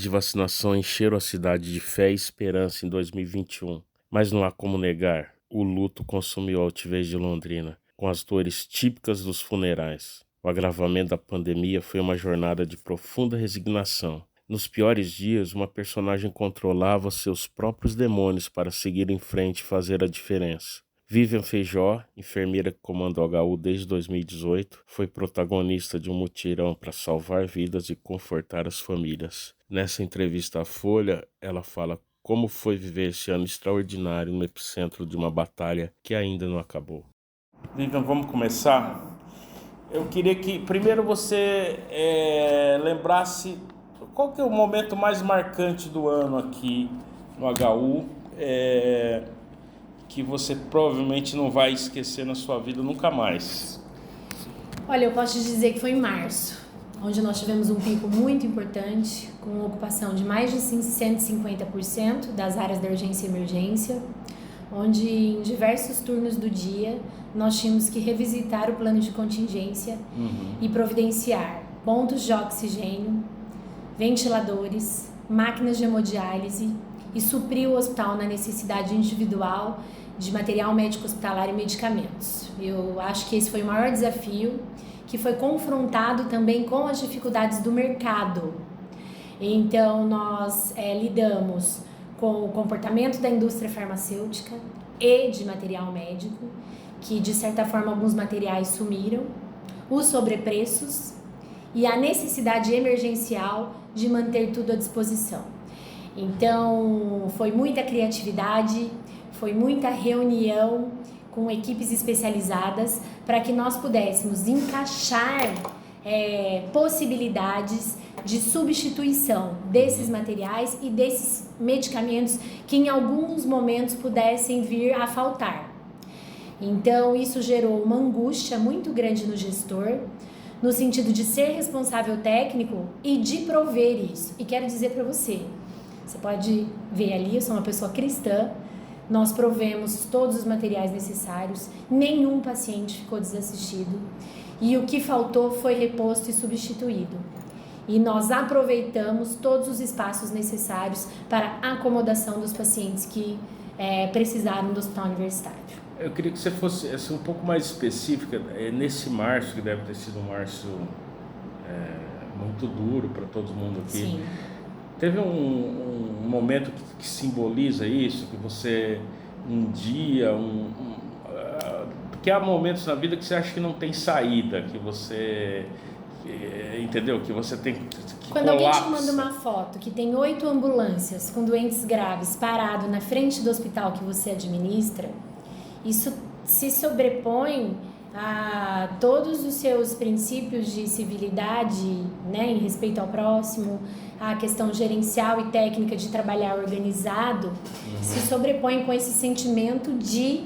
De vacinação encheram a cidade de fé e esperança em 2021, mas não há como negar, o luto consumiu a altivez de Londrina, com as dores típicas dos funerais. O agravamento da pandemia foi uma jornada de profunda resignação. Nos piores dias, uma personagem controlava seus próprios demônios para seguir em frente e fazer a diferença. Vivian Feijó, enfermeira que comanda o HU desde 2018, foi protagonista de um mutirão para salvar vidas e confortar as famílias. Nessa entrevista à Folha, ela fala como foi viver esse ano extraordinário no epicentro de uma batalha que ainda não acabou. Vivian, vamos começar? Eu queria que primeiro você lembrasse qual que é o momento mais marcante do ano aqui no HU, que você provavelmente não vai esquecer na sua vida nunca mais. Olha, eu posso te dizer que foi em março, onde nós tivemos um pico muito importante, com ocupação de mais de 150% das áreas da urgência e emergência, onde em diversos turnos do dia nós tínhamos que revisitar o plano de contingência e providenciar pontos de oxigênio, ventiladores, máquinas de hemodiálise e suprir o hospital na necessidade individual de material médico hospitalar e medicamentos. Eu acho que esse foi o maior desafio, que foi confrontado também com as dificuldades do mercado. Então, nós lidamos com o comportamento da indústria farmacêutica e de material médico, que de certa forma alguns materiais sumiram, os sobrepreços e a necessidade emergencial de manter tudo à disposição. Então, foi muita criatividade, foi muita reunião com equipes especializadas para que nós pudéssemos encaixar possibilidades de substituição desses materiais e desses medicamentos que em alguns momentos pudessem vir a faltar. Então, isso gerou uma angústia muito grande no gestor, no sentido de ser responsável técnico e de prover isso. E quero dizer para você pode ver ali, eu sou uma pessoa cristã, nós provemos todos os materiais necessários, nenhum paciente ficou desassistido e o que faltou foi reposto e substituído. E nós aproveitamos todos os espaços necessários para a acomodação dos pacientes que precisaram do hospital universitário. Eu queria que você fosse um pouco mais específica, nesse março, que deve ter sido um março muito duro para todo mundo aqui. Sim. Teve um momento que simboliza isso, que você, um dia, porque há momentos na vida que você acha que não tem saída, que você, entendeu? Que você tem que Quando alguém te manda uma foto que tem 8 ambulâncias com doentes graves parado na frente do hospital que você administra, isso se sobrepõe a todos os seus princípios de civilidade, né, em respeito ao próximo, a questão gerencial e técnica de trabalhar organizado, se sobrepõe com esse sentimento de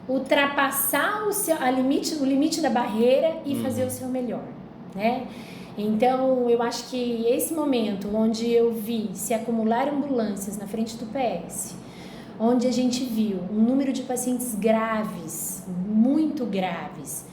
ultrapassar o limite da barreira e fazer o seu melhor, né? Então, eu acho que esse momento onde eu vi se acumular ambulâncias na frente do PS, onde a gente viu um número de pacientes graves, muito graves.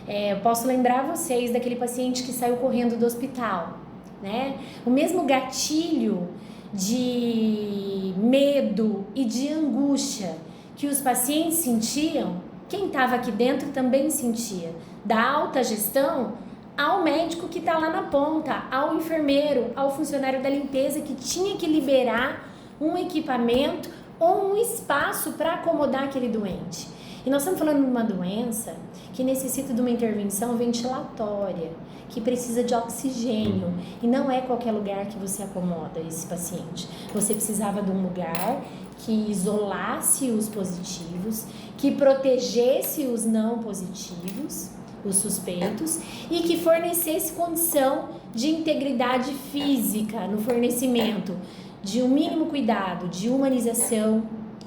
Eu posso lembrar vocês daquele paciente que saiu correndo do hospital, né? O mesmo gatilho de medo e de angústia que os pacientes sentiam, quem estava aqui dentro também sentia. Da alta gestão ao médico que está lá na ponta, ao enfermeiro, ao funcionário da limpeza que tinha que liberar um equipamento ou um espaço para acomodar aquele doente. E nós estamos falando de uma doença que necessita de uma intervenção ventilatória, que precisa de oxigênio, e não é qualquer lugar que você acomoda esse paciente. Você precisava de um lugar que isolasse os positivos, que protegesse os não positivos, os suspeitos, e que fornecesse condição de integridade física no fornecimento de um mínimo cuidado, de humanização,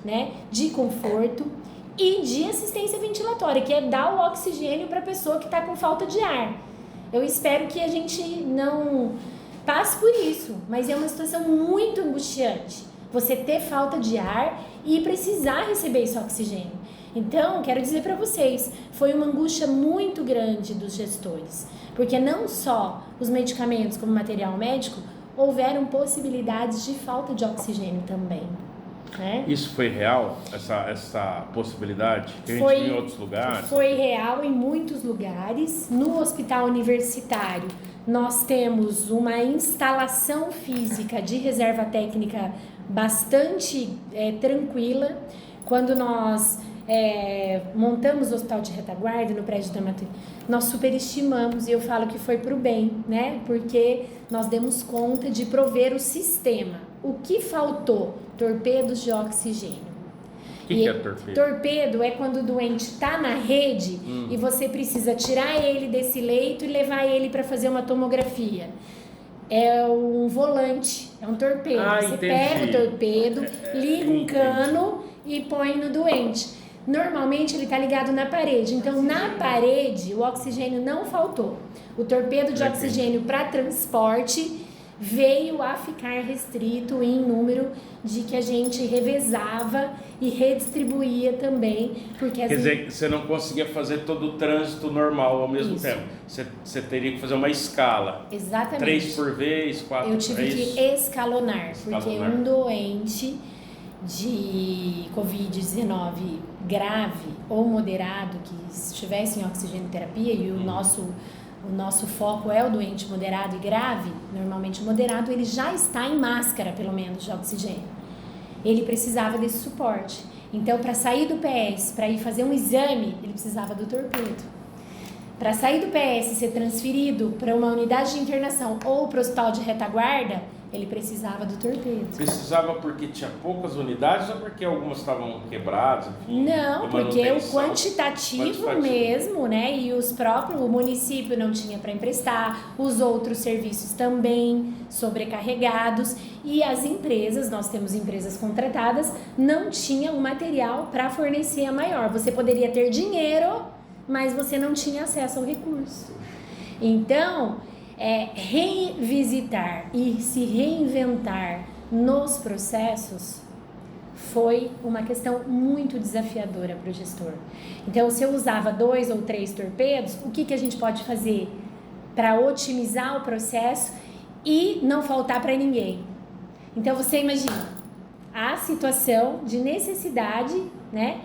né, de conforto e de assistência ventilatória, que é dar o oxigênio para a pessoa que está com falta de ar. Eu espero que a gente não passe por isso, mas é uma situação muito angustiante, você ter falta de ar e precisar receber esse oxigênio. Então, quero dizer para vocês, foi uma angústia muito grande dos gestores, porque não só os medicamentos como material médico, houveram possibilidades de falta de oxigênio também. Né? Isso foi real, essa possibilidade? Que a gente viu em outros lugares? Foi real em muitos lugares. No hospital universitário, nós temos uma instalação física de reserva técnica bastante tranquila. Quando nós montamos o hospital de retaguarda no prédio da Matriz, nós superestimamos, e eu falo que foi para o bem, né? Porque nós demos conta de prover o sistema. O que faltou? Torpedos de oxigênio. O que é torpedo? Torpedo é quando o doente está na rede e você precisa tirar ele desse leito e levar ele para fazer uma tomografia. É um volante, é um torpedo. Você entendi. pega o torpedo, liga um cano e põe no doente. Normalmente ele está ligado na parede, então na parede o oxigênio não faltou. O torpedo de oxigênio para transporte veio a ficar restrito em número de que a gente revezava e redistribuía também, porque quer dizer, você não conseguia fazer todo o trânsito normal ao mesmo tempo. Você teria que fazer uma escala. Exatamente. 3 por vez, 4 por vez. Eu tive que escalonar, porque um doente de Covid-19 grave ou moderado que estivesse em oxigenoterapia, e o nosso foco é o doente moderado e grave, normalmente o moderado ele já está em máscara, pelo menos, de oxigênio. Ele precisava desse suporte. Então, para sair do PS, para ir fazer um exame, ele precisava do torpedo. Para sair do PS e ser transferido para uma unidade de internação ou para o hospital de retaguarda, ele precisava do torpedo. Precisava porque tinha poucas unidades ou porque algumas estavam quebradas? Enfim, não, porque o quantitativo mesmo, né? E o município não tinha para emprestar, os outros serviços também sobrecarregados, e as empresas, nós temos empresas contratadas, não tinham o material para fornecer a maior. Você poderia ter dinheiro, mas você não tinha acesso ao recurso. Então, revisitar e se reinventar nos processos foi uma questão muito desafiadora para o gestor. Então, se eu usava 2 ou 3 torpedos, o que a gente pode fazer para otimizar o processo e não faltar para ninguém? Então, você imagina a situação de necessidade, né,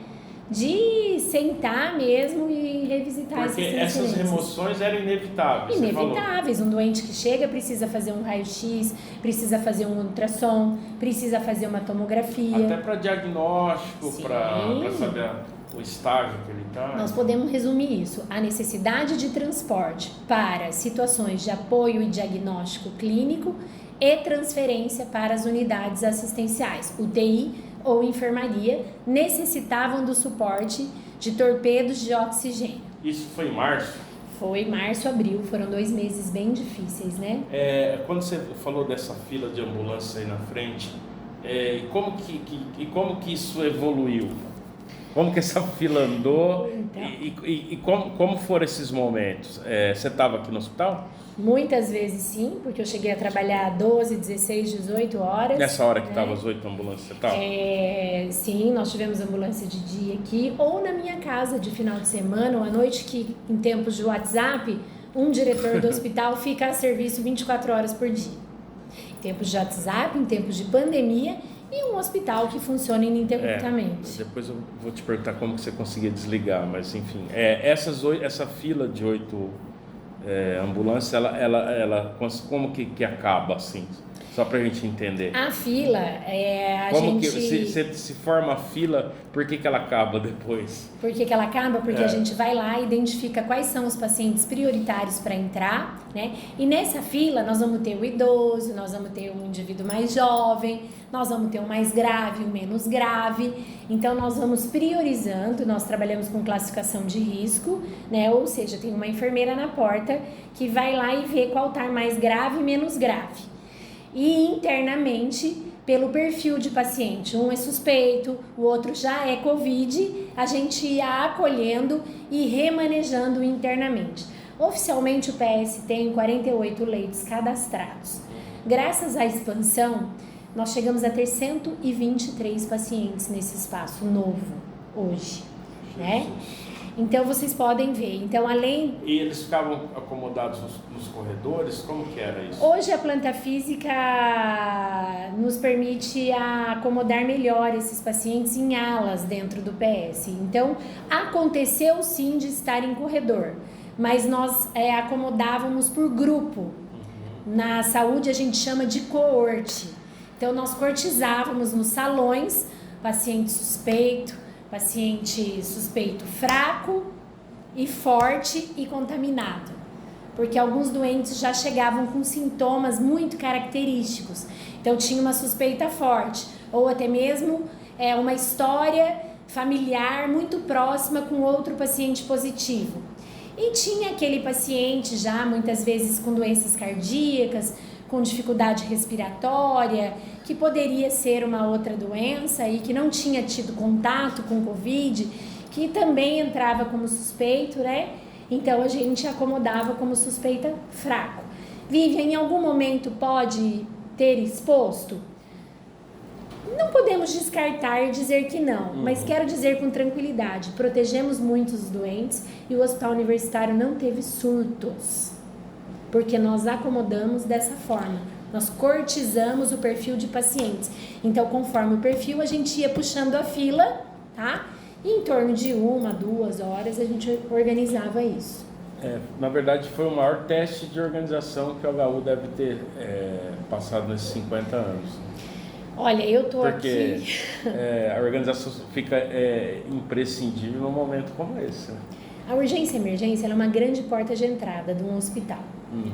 de sentar mesmo e revisitar porque essas remoções eram inevitáveis. Inevitáveis. Um doente que chega precisa fazer um raio-x, precisa fazer um ultrassom, precisa fazer uma tomografia. Até para diagnóstico, para saber o estágio que ele está. Nós podemos resumir isso. A necessidade de transporte para situações de apoio e diagnóstico clínico e transferência para as unidades assistenciais, UTI ou enfermaria, necessitavam do suporte de torpedos de oxigênio. Isso foi em março? Foi março, abril, foram 2 meses bem difíceis, né? Quando você falou dessa fila de ambulância aí na frente, como que isso evoluiu? Como que essa fila andou? Então, e como foram esses momentos? Você estava aqui no hospital? Muitas vezes sim, porque eu cheguei a trabalhar 12, 16, 18 horas. Nessa hora que estavam as 8 ambulâncias, você estava? Sim, nós tivemos ambulância de dia aqui, ou na minha casa de final de semana, ou à noite, que em tempos de WhatsApp, um diretor do hospital fica a serviço 24 horas por dia. Em tempos de WhatsApp, em tempos de pandemia, e um hospital que funciona ininterruptamente. Depois eu vou te perguntar como que você conseguia desligar, mas enfim, essa fila de 8 ambulâncias, ela como que acaba assim? Só pra gente entender. A fila, se forma a fila, por que ela acaba depois? Por que ela acaba? Porque a gente vai lá e identifica quais são os pacientes prioritários para entrar, né? E nessa fila nós vamos ter o idoso, nós vamos ter um indivíduo mais jovem, nós vamos ter o mais grave, o menos grave. Então nós vamos priorizando, nós trabalhamos com classificação de risco, né? Ou seja, tem uma enfermeira na porta que vai lá e vê qual tá mais grave e menos grave. E internamente, pelo perfil de paciente, um é suspeito, o outro já é Covid, a gente ia acolhendo e remanejando internamente. Oficialmente o PS tem 48 leitos cadastrados. Graças à expansão, nós chegamos a ter 123 pacientes nesse espaço novo hoje, né? Então vocês podem ver. Então além... E eles ficavam acomodados nos corredores? Como que era isso? Hoje a planta física nos permite acomodar melhor esses pacientes em alas dentro do PS. Então aconteceu sim de estar em corredor, mas nós acomodávamos por grupo. Na saúde a gente chama de coorte. Então nós cortizávamos nos salões paciente suspeito fraco e forte e contaminado, porque alguns doentes já chegavam com sintomas muito característicos, então tinha uma suspeita forte, ou até mesmo uma história familiar muito próxima com outro paciente positivo. E tinha aquele paciente já muitas vezes com doenças cardíacas, com dificuldade respiratória, que poderia ser uma outra doença e que não tinha tido contato com Covid, que também entrava como suspeito, né? Então a gente acomodava como suspeita fraco. Vivian, em algum momento pode ter exposto? Não podemos descartar e dizer que não, mas quero dizer com tranquilidade, protegemos muito os doentes e o hospital universitário não teve surtos, porque nós acomodamos dessa forma, nós cortizamos o perfil de pacientes. Então, conforme o perfil, a gente ia puxando a fila, tá? E em torno de 1, 2 horas a gente organizava isso. Na verdade, foi o maior teste de organização que o HU deve ter passado nesses 50 anos. Olha, eu tô porque aqui... a organização fica imprescindível num momento como esse. A urgência e emergência ela é uma grande porta de entrada de um hospital.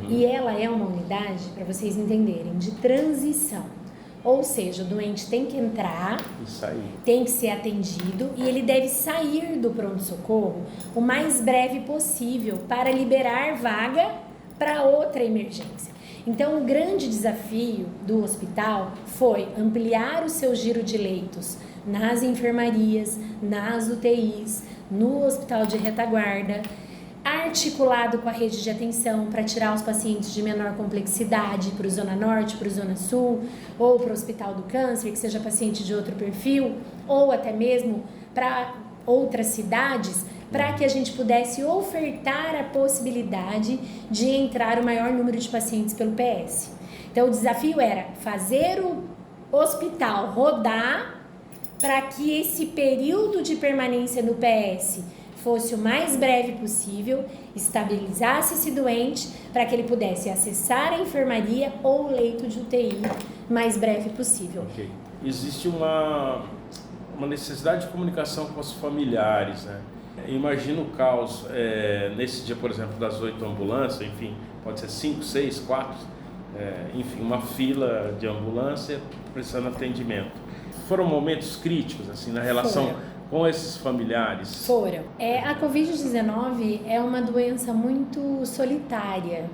E ela é uma unidade, para vocês entenderem, de transição. Ou seja, o doente tem que entrar, tem que ser atendido e ele deve sair do pronto-socorro o mais breve possível para liberar vaga para outra emergência. Então, o grande desafio do hospital foi ampliar o seu giro de leitos nas enfermarias, nas UTIs, no hospital de retaguarda, articulado com a rede de atenção para tirar os pacientes de menor complexidade para o Zona Norte, para o Zona Sul, ou para o Hospital do Câncer, que seja paciente de outro perfil, ou até mesmo para outras cidades, para que a gente pudesse ofertar a possibilidade de entrar o maior número de pacientes pelo PS. Então, o desafio era fazer o hospital rodar para que esse período de permanência no PS fosse o mais breve possível, estabilizasse esse doente para que ele pudesse acessar a enfermaria ou o leito de UTI mais breve possível. Okay. Existe uma necessidade de comunicação com os familiares, né? Imagina o caos nesse dia, por exemplo, das 8 ambulâncias, enfim, pode ser 5, 6, 4, enfim, uma fila de ambulância precisando de atendimento. Foram momentos críticos, assim, na relação com esses familiares? Foram. A Covid-19 é uma doença muito solitária,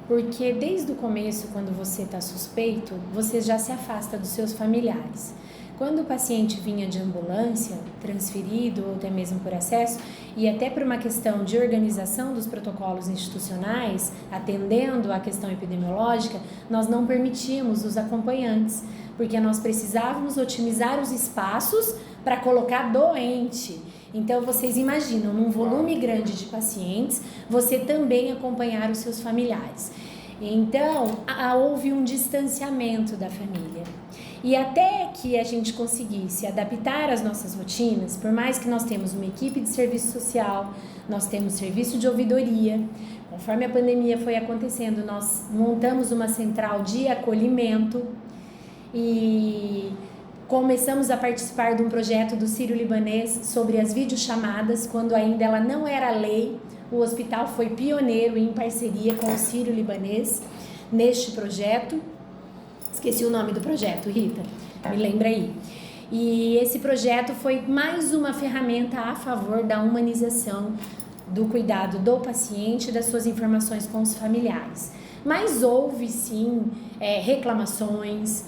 porque desde o começo, quando você está suspeito, você já se afasta dos seus familiares. Quando o paciente vinha de ambulância, transferido ou até mesmo por acesso, e até por uma questão de organização dos protocolos institucionais, atendendo à questão epidemiológica, nós não permitíamos os acompanhantes, porque nós precisávamos otimizar os espaços para colocar doente. Então, vocês imaginam, num volume grande de pacientes, você também acompanhar os seus familiares. Então, houve um distanciamento da família. E até que a gente conseguisse adaptar as nossas rotinas, por mais que nós temos uma equipe de serviço social, nós temos serviço de ouvidoria, conforme a pandemia foi acontecendo, nós montamos uma central de acolhimento e começamos a participar de um projeto do Sírio-Libanês sobre as videochamadas, quando ainda ela não era lei. O hospital foi pioneiro em parceria com o Sírio-Libanês neste projeto. Esqueci o nome do projeto, Rita, me lembra aí. E esse projeto foi mais uma ferramenta a favor da humanização do cuidado do paciente e das suas informações com os familiares. Mas houve sim reclamações,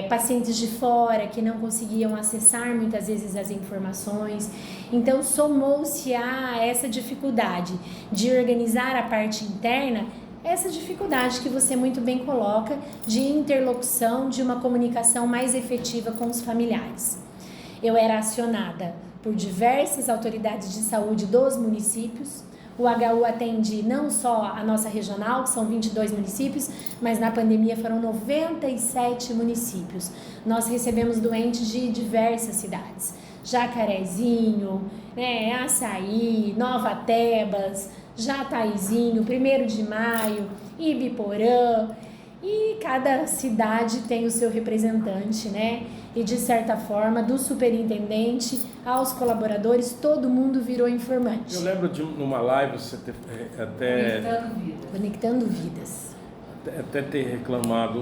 pacientes de fora que não conseguiam acessar muitas vezes as informações. Então somou-se a essa dificuldade de organizar a parte interna, essa dificuldade que você muito bem coloca de interlocução, de uma comunicação mais efetiva com os familiares. Eu era acionada por diversas autoridades de saúde dos municípios. O HU atende não só a nossa regional, que são 22 municípios, mas na pandemia foram 97 municípios. Nós recebemos doentes de diversas cidades. Jacarezinho, Açaí, Nova Tebas, Jataizinho, 1º de Maio, Ibiporã. E cada cidade tem o seu representante, E de certa forma, do superintendente aos colaboradores, todo mundo virou informante. Eu lembro de numa live você até... Conectando vidas. Até ter reclamado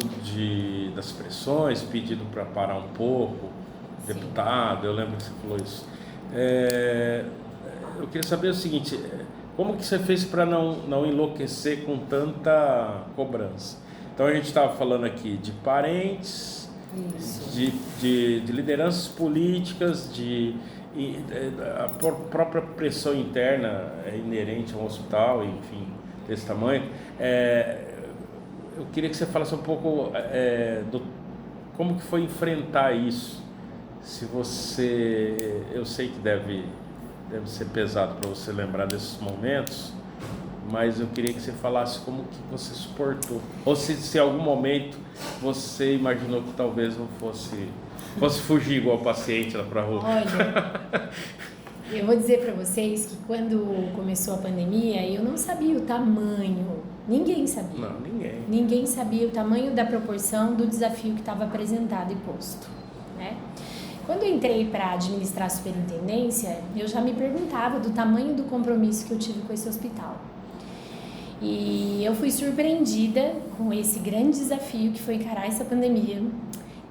das pressões, pedido para parar um pouco, sim. Deputado, eu lembro que você falou isso. Eu queria saber o seguinte, como que você fez para não enlouquecer com tanta cobrança? Então a gente estava falando aqui de parentes, de lideranças políticas, a própria pressão interna é inerente a um hospital, enfim, desse tamanho. Eu queria que você falasse um pouco como que foi enfrentar isso. Eu sei que deve ser pesado para você lembrar desses momentos, mas eu queria que você falasse como que você suportou. Ou se em algum momento você imaginou que talvez não fosse fugir igual paciente lá para a rua. Olha, eu vou dizer para vocês que quando começou a pandemia, eu não sabia o tamanho, ninguém sabia. Não, ninguém. Ninguém sabia o tamanho da proporção do desafio que estava apresentado e posto, Quando eu entrei para administrar a superintendência, eu já me perguntava do tamanho do compromisso que eu tive com esse hospital. E eu fui surpreendida com esse grande desafio que foi encarar essa pandemia,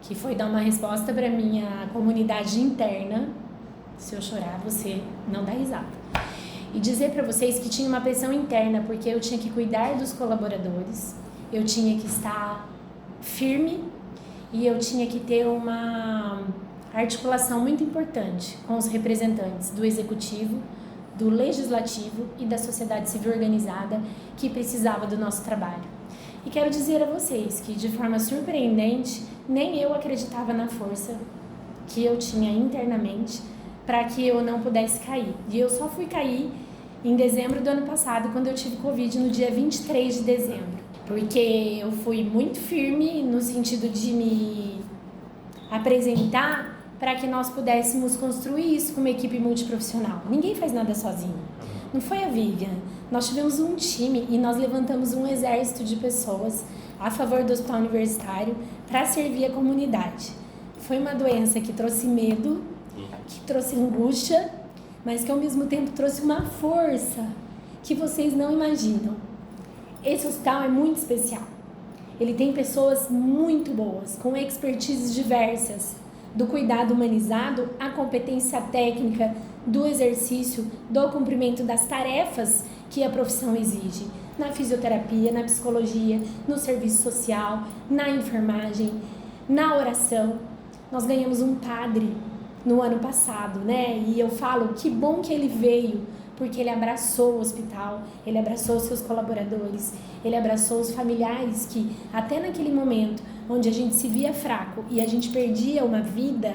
que foi dar uma resposta para minha comunidade interna. Se eu chorar, você não dá risada. E dizer para vocês que tinha uma pressão interna, porque eu tinha que cuidar dos colaboradores, eu tinha que estar firme e eu tinha que ter uma articulação muito importante com os representantes do executivo, do legislativo e da sociedade civil organizada que precisava do nosso trabalho. E quero dizer a vocês que, de forma surpreendente, nem eu acreditava na força que eu tinha internamente para que eu não pudesse cair. E eu só fui cair em dezembro do ano passado, quando eu tive Covid no dia 23 de dezembro. Porque eu fui muito firme no sentido de me apresentar para que nós pudéssemos construir isso com uma equipe multiprofissional. Ninguém faz nada sozinho. Não foi a Vivian. Nós tivemos um time e nós levantamos um exército de pessoas a favor do hospital universitário para servir a comunidade. Foi uma doença que trouxe medo, que trouxe angústia, mas que ao mesmo tempo trouxe uma força que vocês não imaginam. Esse hospital é muito especial. Ele tem pessoas muito boas, com expertises diversas, do cuidado humanizado à competência técnica, do exercício, do cumprimento das tarefas que a profissão exige, na fisioterapia, na psicologia, no serviço social, na enfermagem, na oração. Nós ganhamos um padre no ano passado, E eu falo, que bom que ele veio, porque ele abraçou o hospital, ele abraçou os seus colaboradores, ele abraçou os familiares que, até naquele momento, onde a gente se via fraco e a gente perdia uma vida,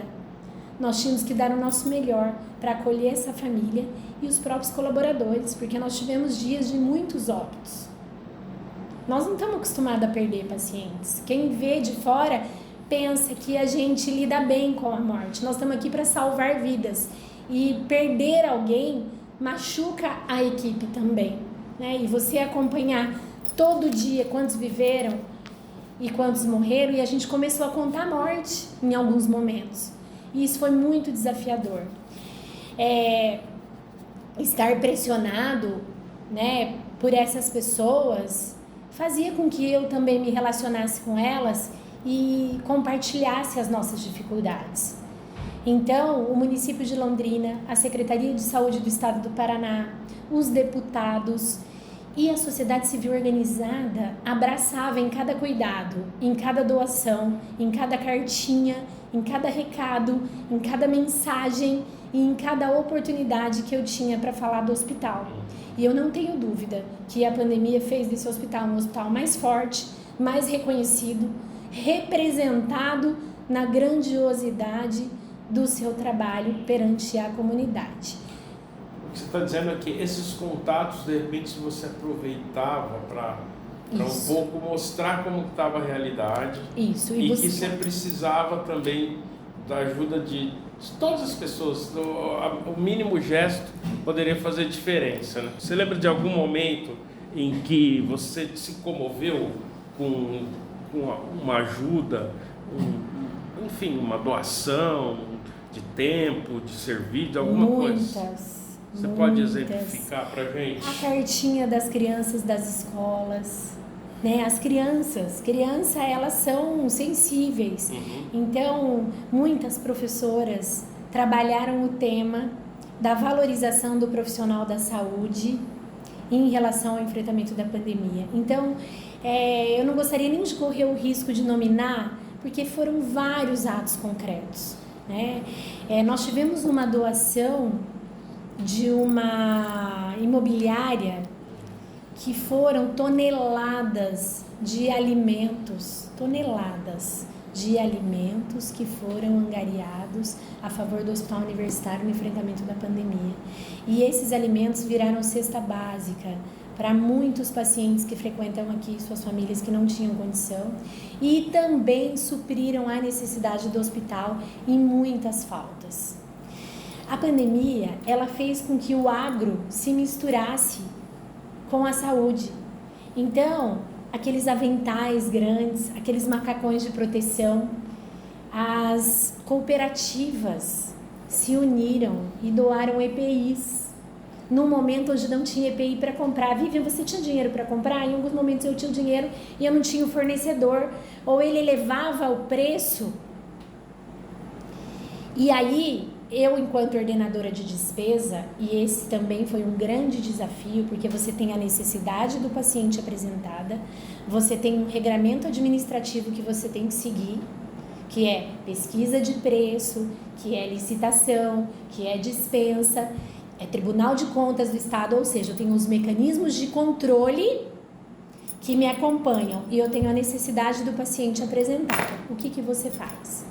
nós tínhamos que dar o nosso melhor para acolher essa família e os próprios colaboradores, porque nós tivemos dias de muitos óbitos. Nós não estamos acostumados a perder pacientes. Quem vê de fora pensa que a gente lida bem com a morte. Nós estamos aqui para salvar vidas e perder alguém machuca a equipe também, E você acompanhar todo dia quantos viveram e quantos morreram, e a gente começou a contar a morte em alguns momentos. E isso foi muito desafiador. Estar pressionado, por essas pessoas fazia com que eu também me relacionasse com elas e compartilhasse as nossas dificuldades. Então, o município de Londrina, a Secretaria de Saúde do Estado do Paraná, os deputados e a sociedade civil organizada abraçava em cada cuidado, em cada doação, em cada cartinha, em cada recado, em cada mensagem e em cada oportunidade que eu tinha para falar do hospital. E eu não tenho dúvida que a pandemia fez desse hospital um hospital mais forte, mais reconhecido, representado na grandiosidade do seu trabalho perante a comunidade. O que você está dizendo é que esses contatos, de repente, se você aproveitava para um pouco mostrar como estava a realidade. Isso. E que você precisava também da ajuda de todas as pessoas. O mínimo gesto poderia fazer diferença, né? Você lembra de algum momento em que você se comoveu com uma ajuda, enfim, uma doação de tempo, de serviço, de alguma coisa? Você pode exemplificar para a gente? A cartinha das crianças das escolas, né? As crianças, elas são sensíveis. Então, muitas professoras trabalharam o tema da valorização do profissional da saúde em relação ao enfrentamento da pandemia. Então, eu não gostaria nem de correr o risco de nominar, porque foram vários atos concretos, né? Nós tivemos uma doação de uma imobiliária que foram toneladas de alimentos que foram angariados a favor do Hospital Universitário no enfrentamento da pandemia. E esses alimentos viraram cesta básica para muitos pacientes que frequentam aqui, suas famílias que não tinham condição, e também supriram a necessidade do hospital em muitas faltas. A pandemia, ela fez com que o agro se misturasse com a saúde. Então, aqueles aventais grandes, aqueles macacões de proteção, as cooperativas se uniram e doaram EPIs. Num momento onde não tinha EPI para comprar. Vivian, você tinha dinheiro para comprar? Em alguns momentos eu tinha dinheiro e eu não tinha o fornecedor. Ou ele elevava o preço. E aí, eu, enquanto ordenadora de despesa, e esse também foi um grande desafio, porque você tem a necessidade do paciente apresentada, você tem um regramento administrativo que você tem que seguir, que é pesquisa de preço, que é licitação, que é dispensa, é Tribunal de Contas do Estado, ou seja, eu tenho os mecanismos de controle que me acompanham e eu tenho a necessidade do paciente apresentado. O que você faz?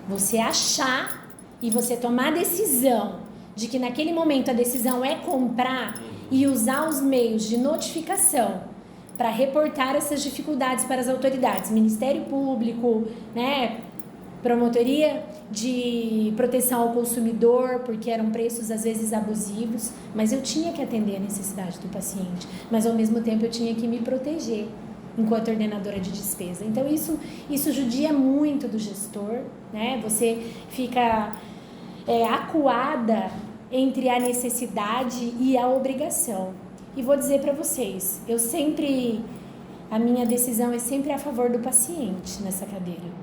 Você achar e você tomar a decisão de que naquele momento a decisão é comprar e usar os meios de notificação para reportar essas dificuldades para as autoridades, Ministério Público, né, Promotoria de Proteção ao Consumidor, porque eram preços às vezes abusivos, mas eu tinha que atender a necessidade do paciente, mas ao mesmo tempo eu tinha que me proteger enquanto ordenadora de despesa. Então isso judia muito do gestor, né? Você fica acuada entre a necessidade e a obrigação. E vou dizer para vocês, a minha decisão é sempre a favor do paciente nessa cadeira.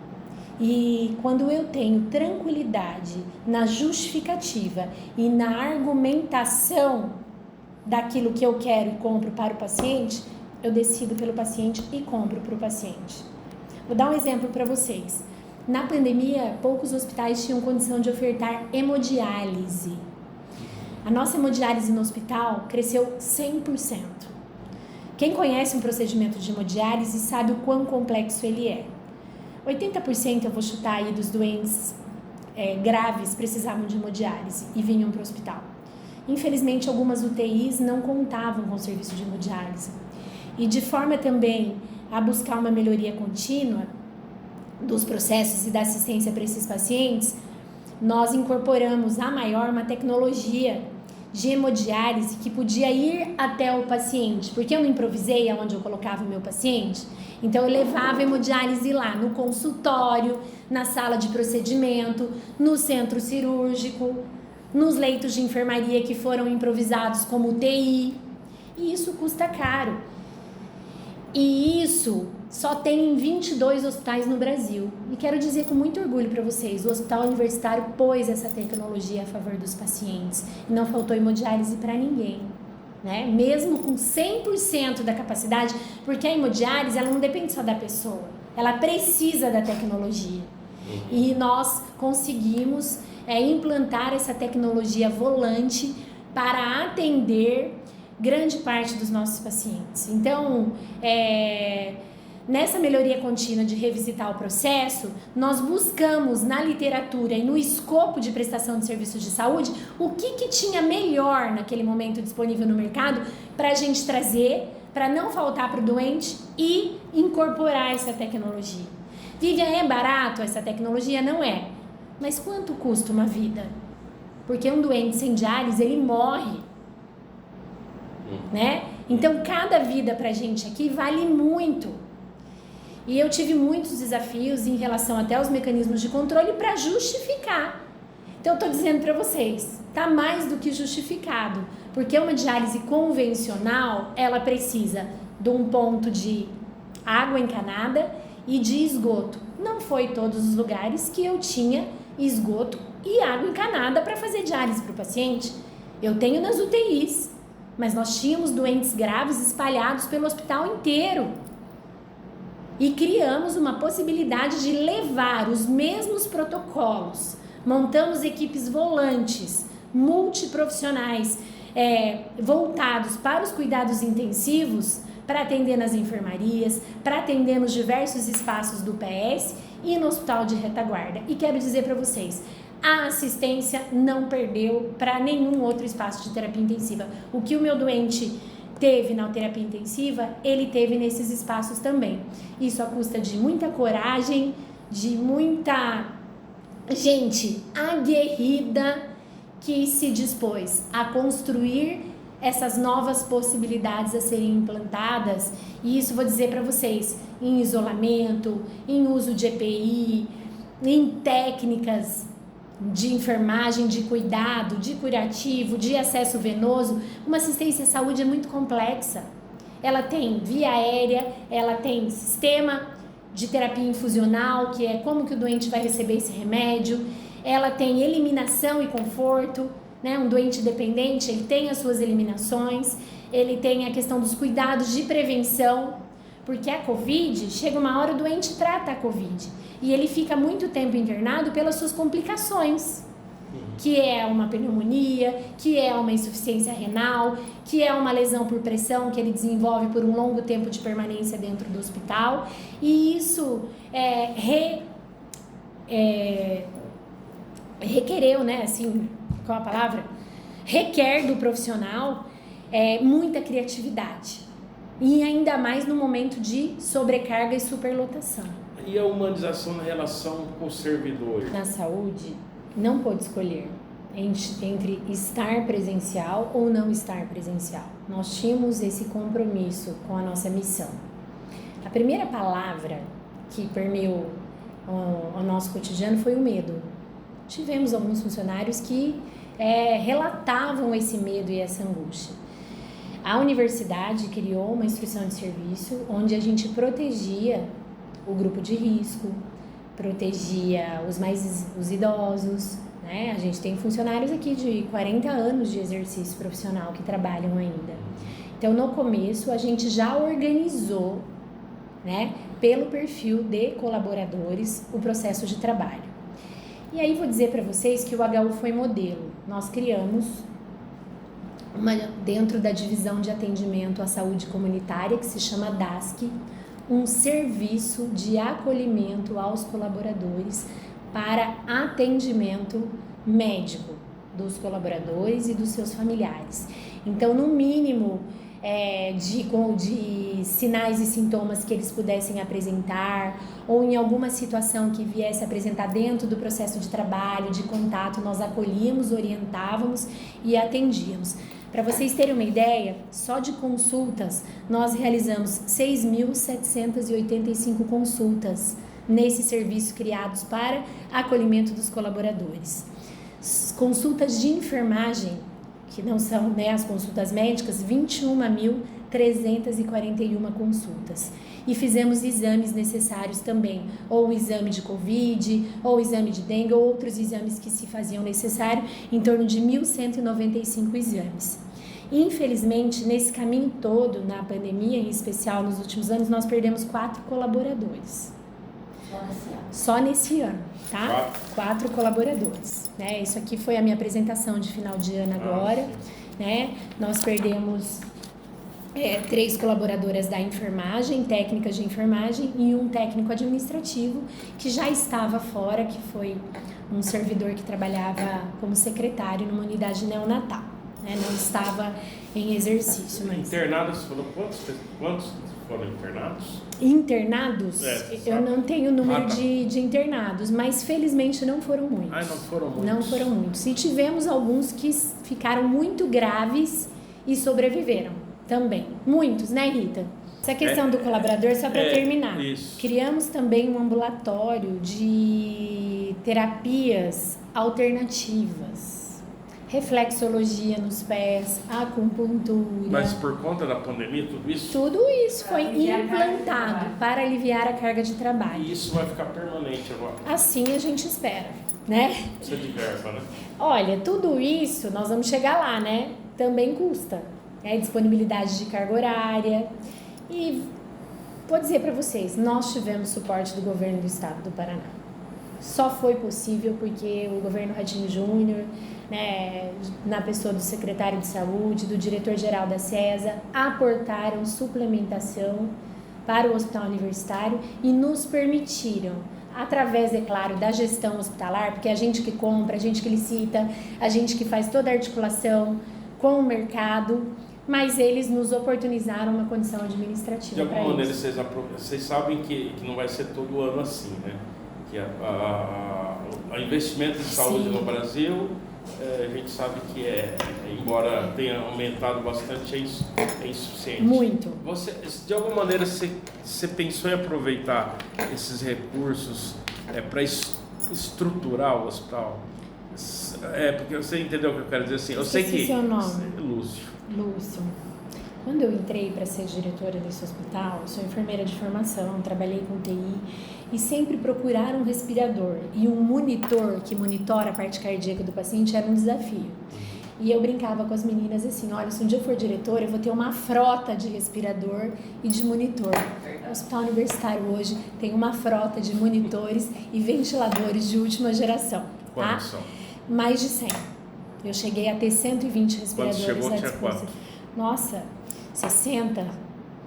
E quando eu tenho tranquilidade na justificativa e na argumentação daquilo que eu quero e compro para o paciente, eu decido pelo paciente e compro para o paciente. Vou dar um exemplo para vocês. Na pandemia, poucos hospitais tinham condição de ofertar hemodiálise. A nossa hemodiálise no hospital cresceu 100%. Quem conhece um procedimento de hemodiálise sabe o quão complexo ele é. 80%, eu vou chutar aí, dos doentes graves precisavam de hemodiálise e vinham para o hospital. Infelizmente, algumas UTIs não contavam com o serviço de hemodiálise. E de forma também a buscar uma melhoria contínua dos processos e da assistência para esses pacientes, nós incorporamos uma tecnologia de hemodiálise que podia ir até o paciente, porque eu não improvisei aonde eu colocava o meu paciente, então eu levava a hemodiálise lá no consultório, na sala de procedimento, no centro cirúrgico, nos leitos de enfermaria que foram improvisados como UTI, e isso custa caro. E isso só tem em 22 hospitais no Brasil. E quero dizer com muito orgulho para vocês, o Hospital Universitário pôs essa tecnologia a favor dos pacientes. E não faltou hemodiálise para ninguém, né? Mesmo com 100% da capacidade, porque a hemodiálise ela não depende só da pessoa, ela precisa da tecnologia. E nós conseguimos implantar essa tecnologia volante para atender grande parte dos nossos pacientes. Então, nessa melhoria contínua de revisitar o processo, nós buscamos na literatura e no escopo de prestação de serviços de saúde o que tinha melhor naquele momento disponível no mercado para a gente trazer, para não faltar para o doente e incorporar essa tecnologia. Vivian, é barato essa tecnologia? Não é. Mas quanto custa uma vida? Porque um doente sem diálise, ele morre, né? Então, cada vida pra gente aqui vale muito. E eu tive muitos desafios em relação até aos mecanismos de controle para justificar. Então, eu tô dizendo para vocês, tá mais do que justificado. Porque uma diálise convencional, ela precisa de um ponto de água encanada e de esgoto. Não foi todos os lugares que eu tinha esgoto e água encanada para fazer diálise para o paciente. Eu tenho nas UTIs, mas nós tínhamos doentes graves espalhados pelo hospital inteiro. E criamos uma possibilidade de levar os mesmos protocolos. Montamos equipes volantes, multiprofissionais, voltados para os cuidados intensivos, para atender nas enfermarias, para atender nos diversos espaços do PS e no hospital de retaguarda. E quero dizer para vocês, a assistência não perdeu para nenhum outro espaço de terapia intensiva. O que o meu doente teve na terapia intensiva, ele teve nesses espaços também. Isso à custa de muita coragem, de muita gente aguerrida que se dispôs a construir essas novas possibilidades a serem implantadas. E isso vou dizer para vocês, em isolamento, em uso de EPI, em técnicas de enfermagem, de cuidado, de curativo, de acesso venoso. Uma assistência à saúde é muito complexa. Ela tem via aérea, ela tem sistema de terapia infusional, que é como que o doente vai receber esse remédio. Ela tem eliminação e conforto, né? Um doente dependente, ele tem as suas eliminações, ele tem a questão dos cuidados de prevenção, porque a Covid, chega uma hora o doente trata a Covid e ele fica muito tempo internado pelas suas complicações, que é uma pneumonia, que é uma insuficiência renal, que é uma lesão por pressão que ele desenvolve por um longo tempo de permanência dentro do hospital, e isso requereu, né, assim, qual a palavra? Requer do profissional muita criatividade. E ainda mais no momento de sobrecarga e superlotação. E a humanização na relação com o servidor? Na saúde, não pode escolher entre estar presencial ou não estar presencial. Nós tínhamos esse compromisso com a nossa missão. A primeira palavra que permeou o nosso cotidiano foi o medo. Tivemos alguns funcionários que relatavam esse medo e essa angústia. A universidade criou uma instrução de serviço onde a gente protegia o grupo de risco, protegia os idosos, né? A gente tem funcionários aqui de 40 anos de exercício profissional que trabalham ainda. Então, no começo, a gente já organizou, né, pelo perfil de colaboradores, o processo de trabalho. E aí, vou dizer para vocês que o HU foi modelo. Nós criamos dentro da divisão de atendimento à saúde comunitária, que se chama DASC, um serviço de acolhimento aos colaboradores para atendimento médico dos colaboradores e dos seus familiares. Então, no mínimo de sinais e sintomas que eles pudessem apresentar, ou em alguma situação que viesse apresentar dentro do processo de trabalho, de contato, nós acolhíamos, orientávamos e atendíamos. Para vocês terem uma ideia, só de consultas, nós realizamos 6.785 consultas nesse serviço criados para acolhimento dos colaboradores. Consultas de enfermagem, que não são, né, as consultas médicas, 21.341 consultas. E fizemos exames necessários também, ou o exame de Covid, ou o exame de dengue, ou outros exames que se faziam necessário, em torno de 1.195 exames. Infelizmente, nesse caminho todo, na pandemia, em especial nos últimos anos, nós perdemos 4 colaboradores. Só nesse ano, tá? 4 colaboradores, né? Isso aqui foi a minha apresentação de final de ano agora, né? Nós perdemos 3 colaboradoras da enfermagem, técnicas de enfermagem, e um técnico administrativo que já estava fora, que foi um servidor que trabalhava como secretário numa unidade neonatal, né? Não estava em exercício. Mas... Internados foram quantos foram internados? Internados? Eu não tenho o número de internados, mas felizmente não foram muitos. Não foram muitos? Não foram muitos. E tivemos alguns que ficaram muito graves e sobreviveram também. Muitos, né, Rita? Essa questão do colaborador, só para terminar. Isso. Criamos também um ambulatório de terapias alternativas. Reflexologia nos pés, acupuntura. Mas por conta da pandemia, tudo isso? Tudo isso foi implantado para aliviar a carga de trabalho. E isso vai ficar permanente agora? Assim a gente espera, né? Precisa de verba, né? Olha, tudo isso, nós vamos chegar lá, né? Também custa. Disponibilidade de carga horária. E vou dizer para vocês, nós tivemos suporte do governo do estado do Paraná. Só foi possível porque o governo Ratinho Júnior, né, na pessoa do secretário de saúde, do diretor-geral da SESA, aportaram suplementação para o hospital universitário e nos permitiram, através, é claro, da gestão hospitalar, porque a gente que compra, a gente que licita, a gente que faz toda a articulação com o mercado, mas eles nos oportunizaram uma condição administrativa. De alguma maneira, vocês sabem que não vai ser todo ano assim, né? Que a investimento em saúde no Brasil, a gente sabe que embora tenha aumentado bastante, é insuficiente. Muito. De alguma maneira, você pensou em aproveitar esses recursos para estruturar o hospital? Porque você entendeu o que eu quero dizer assim? Eu sei que... seu nome? Lúcio. Quando eu entrei para ser diretora desse hospital, eu sou enfermeira de formação, trabalhei com TI e sempre procurar um respirador e um monitor que monitora a parte cardíaca do paciente era um desafio. E eu brincava com as meninas assim, olha, se um dia eu for diretora, eu vou ter uma frota de respirador e de monitor. O hospital universitário hoje tem uma frota de monitores e ventiladores de última geração. Quantos são? Mais de 100. Eu cheguei a ter 120 respiradores à disposição. Nossa, 60.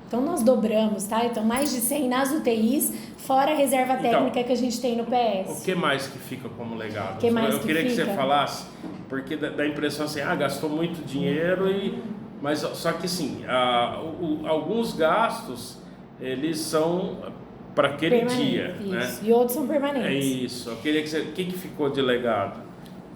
Então nós dobramos, tá? Então mais de 100 nas UTIs, fora a reserva técnica que a gente tem no PS. O que mais que fica como legado? Eu queria que você falasse, porque dá a impressão assim, gastou muito dinheiro, mas só que assim, alguns gastos, eles são para aquele dia, isso, né? E outros são permanentes. É isso. Eu queria que o que ficou de legado?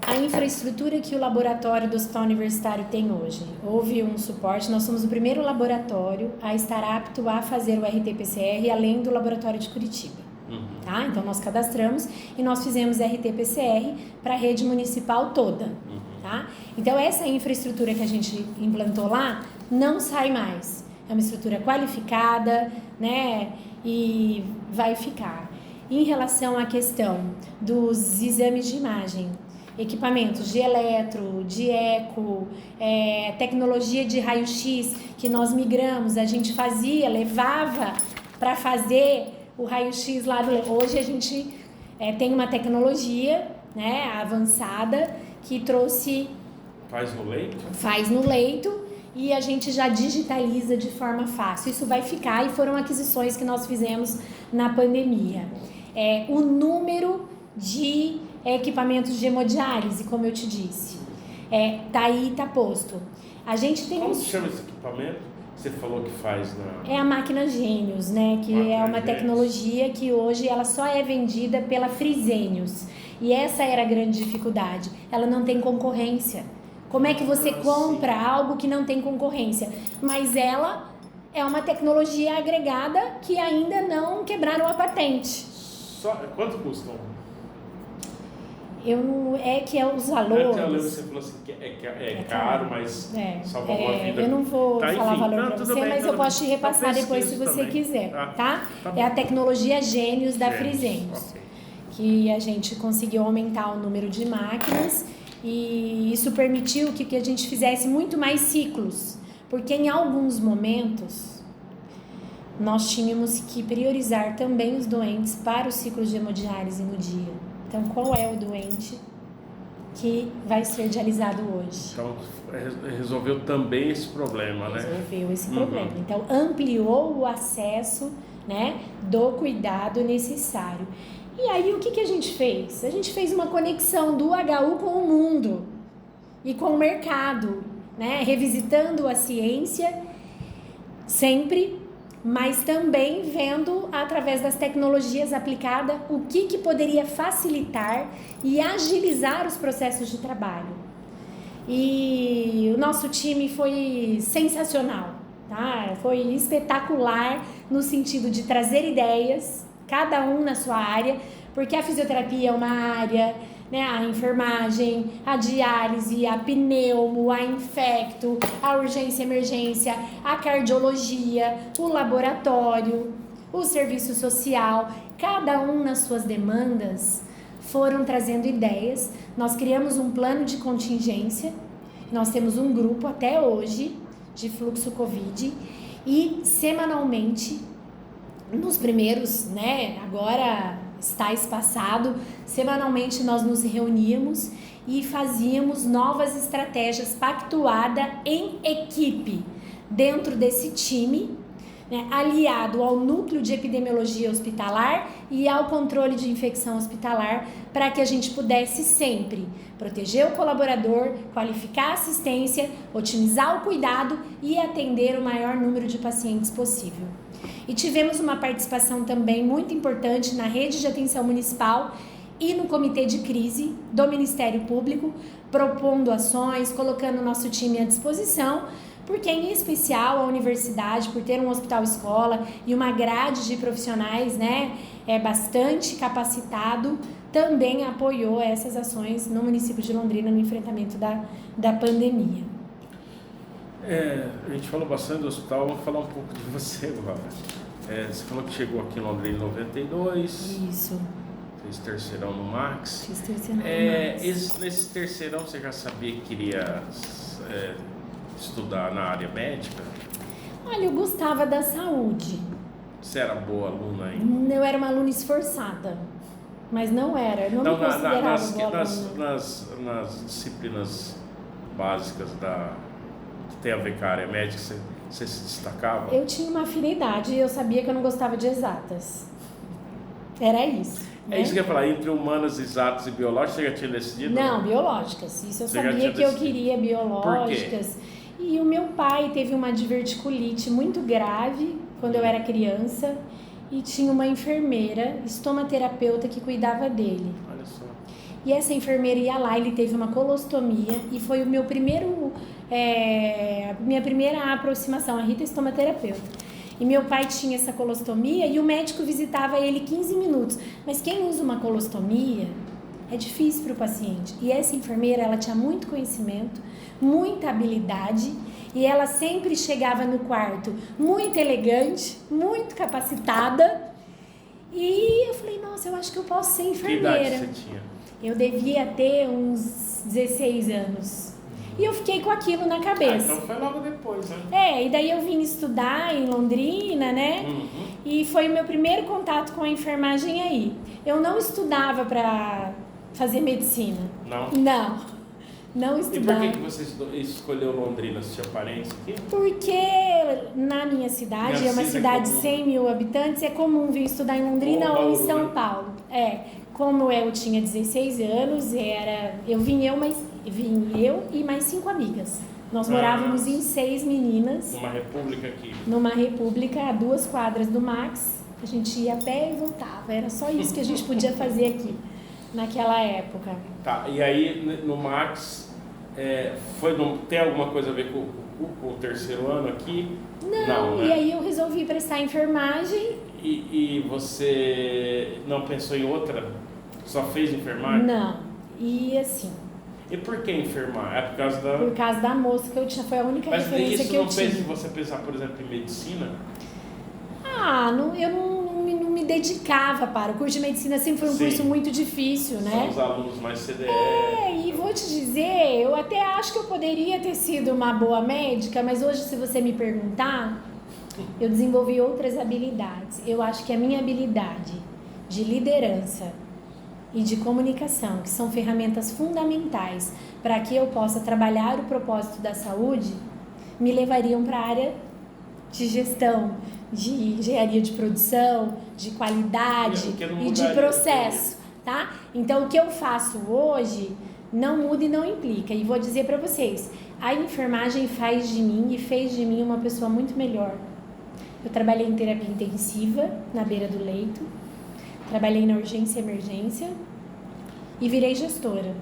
A infraestrutura que o laboratório do Hospital Universitário tem hoje. Houve um suporte, nós somos o primeiro laboratório a estar apto a fazer o RT-PCR além do laboratório de Curitiba. Tá? Então nós cadastramos e nós fizemos RT-PCR para a rede municipal toda. Tá? Então essa infraestrutura que a gente implantou lá não sai mais. É uma estrutura qualificada, né? E vai ficar. Em relação à questão dos exames de imagem, equipamentos de eletro, de eco, tecnologia de raio-x que nós migramos, a gente levava para fazer o raio-x lá hoje a gente tem uma tecnologia, né, avançada que trouxe... Faz no leito? Faz no leito e a gente já digitaliza de forma fácil. Isso vai ficar e foram aquisições que nós fizemos na pandemia. O número de equipamentos de hemodiálise, como eu te disse, tá aí, tá posto. A gente tem Como se chama esse equipamento? Você falou que faz na... É a máquina Gênios, né? Que é uma tecnologia que hoje ela só é vendida pela Fresenius. E essa era a grande dificuldade. Ela não tem concorrência. Como é que você compra algo que não tem concorrência? Mas ela é uma tecnologia agregada que ainda não quebraram a patente. Quanto custam? Os valores... Eu lembro que você falou assim que é caro, mas salva uma vida. Eu não vou falar valor para você, mas eu posso te repassar depois se você quiser, tá? É a tecnologia Gênios da Fresenius, que a gente conseguiu aumentar o número de máquinas e isso permitiu que a gente fizesse muito mais ciclos, porque em alguns momentos nós tínhamos que priorizar também os doentes para os ciclos de hemodiálise no dia. Então, qual é o doente que vai ser dialisado hoje. Então, resolveu também esse problema, né? Resolveu esse problema. Então, ampliou o acesso, né, do cuidado necessário. E aí, o que a gente fez? A gente fez uma conexão do HU com o mundo e com o mercado, né? Revisitando a ciência sempre, mas também vendo através das tecnologias aplicadas o que poderia facilitar e agilizar os processos de trabalho. E o nosso time foi sensacional, tá? Foi espetacular no sentido de trazer ideias, cada um na sua área, porque a fisioterapia é uma área, né, a enfermagem, a diálise, a pneumo, a infecto, a urgência e emergência, a cardiologia, o laboratório, o serviço social, cada um nas suas demandas foram trazendo ideias. Nós criamos um plano de contingência, nós temos um grupo até hoje de fluxo Covid e semanalmente, nos primeiros, né, agora está espaçado, semanalmente nós nos reuníamos e fazíamos novas estratégias pactuadas em equipe dentro desse time, né, aliado ao núcleo de epidemiologia hospitalar e ao controle de infecção hospitalar, para que a gente pudesse sempre proteger o colaborador, qualificar a assistência, otimizar o cuidado e atender o maior número de pacientes possível. E tivemos uma participação também muito importante na rede de atenção municipal e no comitê de crise do Ministério Público, propondo ações, colocando o nosso time à disposição, porque em especial a universidade, por ter um hospital-escola e uma grade de profissionais, né, bastante capacitado, também apoiou essas ações no município de Londrina no enfrentamento da pandemia. A gente falou bastante do hospital, vamos falar um pouco de você agora. Você falou que chegou aqui em Londrina em 92. Isso. Fez terceirão no Max. Fiz terceirão no Max. Nesse terceirão você já sabia que queria estudar na área médica? Olha, eu gostava da saúde. Você era boa aluna ainda? Eu era uma aluna esforçada, mas não era. Eu não me considerava boa aluna. Nas disciplinas básicas que tem a ver com a área médica, você se destacava? Eu tinha uma afinidade e eu sabia que eu não gostava de exatas. Era isso. É isso que eu ia falar, entre humanas, exatas e biológicas, você já tinha decidido? Não, biológicas. Isso eu Você sabia que eu queria biológicas. Por quê? E o meu pai teve uma diverticulite muito grave quando eu era criança e tinha uma enfermeira, estomaterapeuta, que cuidava dele. Olha só. E essa enfermeira ia lá, ele teve uma colostomia e foi o meu minha primeira aproximação, a Rita estomaterapeuta. E meu pai tinha essa colostomia e o médico visitava ele 15 minutos. Mas quem usa uma colostomia é difícil para o paciente. E essa enfermeira, ela tinha muito conhecimento, muita habilidade e ela sempre chegava no quarto muito elegante, muito capacitada. E eu falei, nossa, eu acho que eu posso ser enfermeira. Que idade você tinha? Eu devia ter uns 16 anos. E eu fiquei com aquilo na cabeça. Então foi logo depois, né? E daí eu vim estudar em Londrina, né? Uhum. E foi o meu primeiro contato com a enfermagem aí. Eu não estudava para fazer medicina. Não? Não estudava. E por que você escolheu Londrina? Você tinha parentes aqui? Porque na minha cidade, é uma cidade de 100 mil habitantes, é comum vir estudar em Londrina ou em São Paulo. Como eu tinha 16 anos, eu vim eu e mais 5 amigas. Nós morávamos em 6 meninas. Numa república aqui. Numa república, a 2 quadras do Max. A gente ia a pé e voltava. Era só isso que a gente podia fazer aqui, naquela época. Tá, e aí no Max, tem alguma coisa a ver com o terceiro ano aqui? Não, né? E aí eu resolvi prestar enfermagem. E você não pensou em outra? Só fez enfermagem? Não, e assim... E por que enfermar? Por causa da moça que eu tinha, foi a única referência que eu tinha. Mas isso não fez você pensar, por exemplo, em medicina? Eu não me dedicava para. O curso de medicina sempre foi um curso muito difícil, né? São os alunos mais CDF. E vou te dizer, eu até acho que eu poderia ter sido uma boa médica, mas hoje, se você me perguntar, eu desenvolvi outras habilidades. Eu acho que a minha habilidade de liderança e de comunicação, que são ferramentas fundamentais para que eu possa trabalhar o propósito da saúde, me levariam para a área de gestão, de engenharia de produção, de qualidade e de processo, tá? Então, o que eu faço hoje não muda e não implica. E vou dizer para vocês, a enfermagem faz de mim e fez de mim uma pessoa muito melhor. Eu trabalhei em terapia intensiva, na beira do leito, trabalhei na urgência e emergência e virei gestora.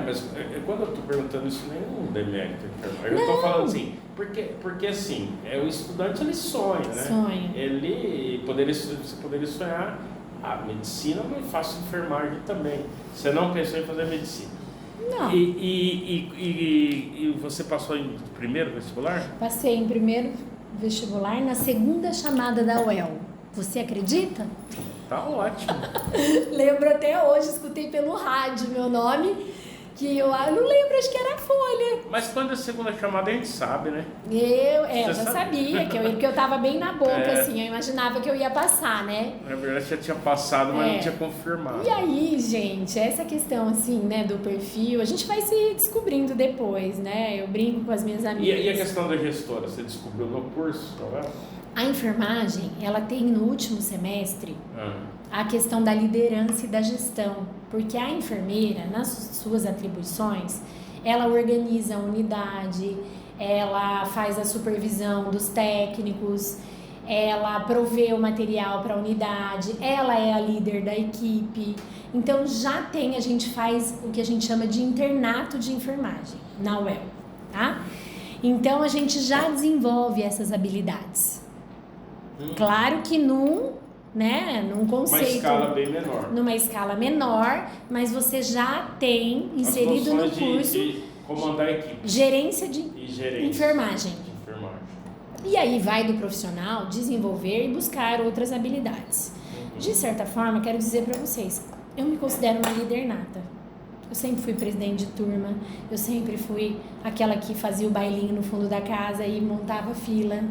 Mas quando eu estou perguntando isso, nem é um demérito. Eu estou falando assim, porque assim, o estudante ele sonha, né? Sonha. Você poderia sonhar, medicina, mas faço enfermagem também. Você não pensou em fazer medicina? Não. E você passou em primeiro vestibular? Passei em primeiro vestibular na segunda chamada da UEL. Você acredita? Tá ótimo. Lembro até hoje, escutei pelo rádio meu nome, que eu não lembro, acho que era a Folha. Mas quando é a segunda chamada a gente sabe, né? Eu já sabia, que eu tava bem na boca, assim, eu imaginava que eu ia passar, né? Na verdade já tinha passado, mas não tinha confirmado. E aí, gente, essa questão, assim, né, do perfil, a gente vai se descobrindo depois, né? Eu brinco com as minhas amigas. E a questão da gestora, você descobriu no curso, não é? A enfermagem, ela tem no último semestre a questão da liderança e da gestão, porque a enfermeira, nas suas atribuições, ela organiza a unidade, ela faz a supervisão dos técnicos, ela provê o material para a unidade, ela é a líder da equipe. Então a gente faz o que a gente chama de internato de enfermagem na UEL, tá? Então a gente já desenvolve essas habilidades. Claro que num conceito... Uma escala bem menor. Numa escala menor, mas você já tem inserido no curso... de comandar a equipe. Gerência de enfermagem. E aí vai do profissional desenvolver e buscar outras habilidades. De certa forma, quero dizer para vocês, eu me considero uma líder nata. Eu sempre fui presidente de turma, eu sempre fui aquela que fazia o bailinho no fundo da casa e montava fila.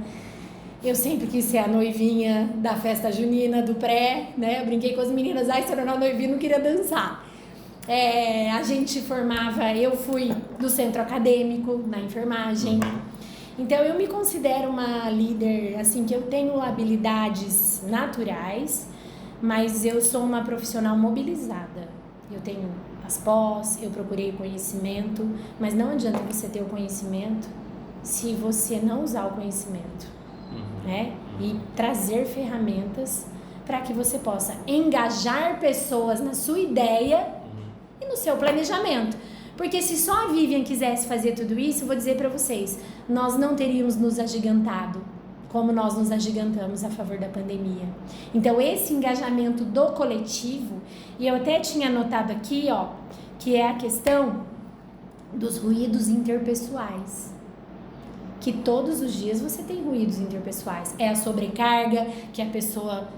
Eu sempre quis ser a noivinha da festa junina, do pré, né? Eu brinquei com as meninas, se era uma noivinha, não queria dançar. A gente formava, eu fui do centro acadêmico, na enfermagem. Então, eu me considero uma líder, assim, que eu tenho habilidades naturais, mas eu sou uma profissional mobilizada. Eu tenho as pós, eu procurei conhecimento, mas não adianta você ter o conhecimento se você não usar o conhecimento. Né? E trazer ferramentas para que você possa engajar pessoas na sua ideia e no seu planejamento. Porque se só a Vivian quisesse fazer tudo isso, eu vou dizer para vocês, nós não teríamos nos agigantado como nós nos agigantamos a favor da pandemia. Então, esse engajamento do coletivo, e eu até tinha anotado aqui, que é a questão dos ruídos interpessoais. Que todos os dias você tem ruídos interpessoais. É a sobrecarga, que a pessoa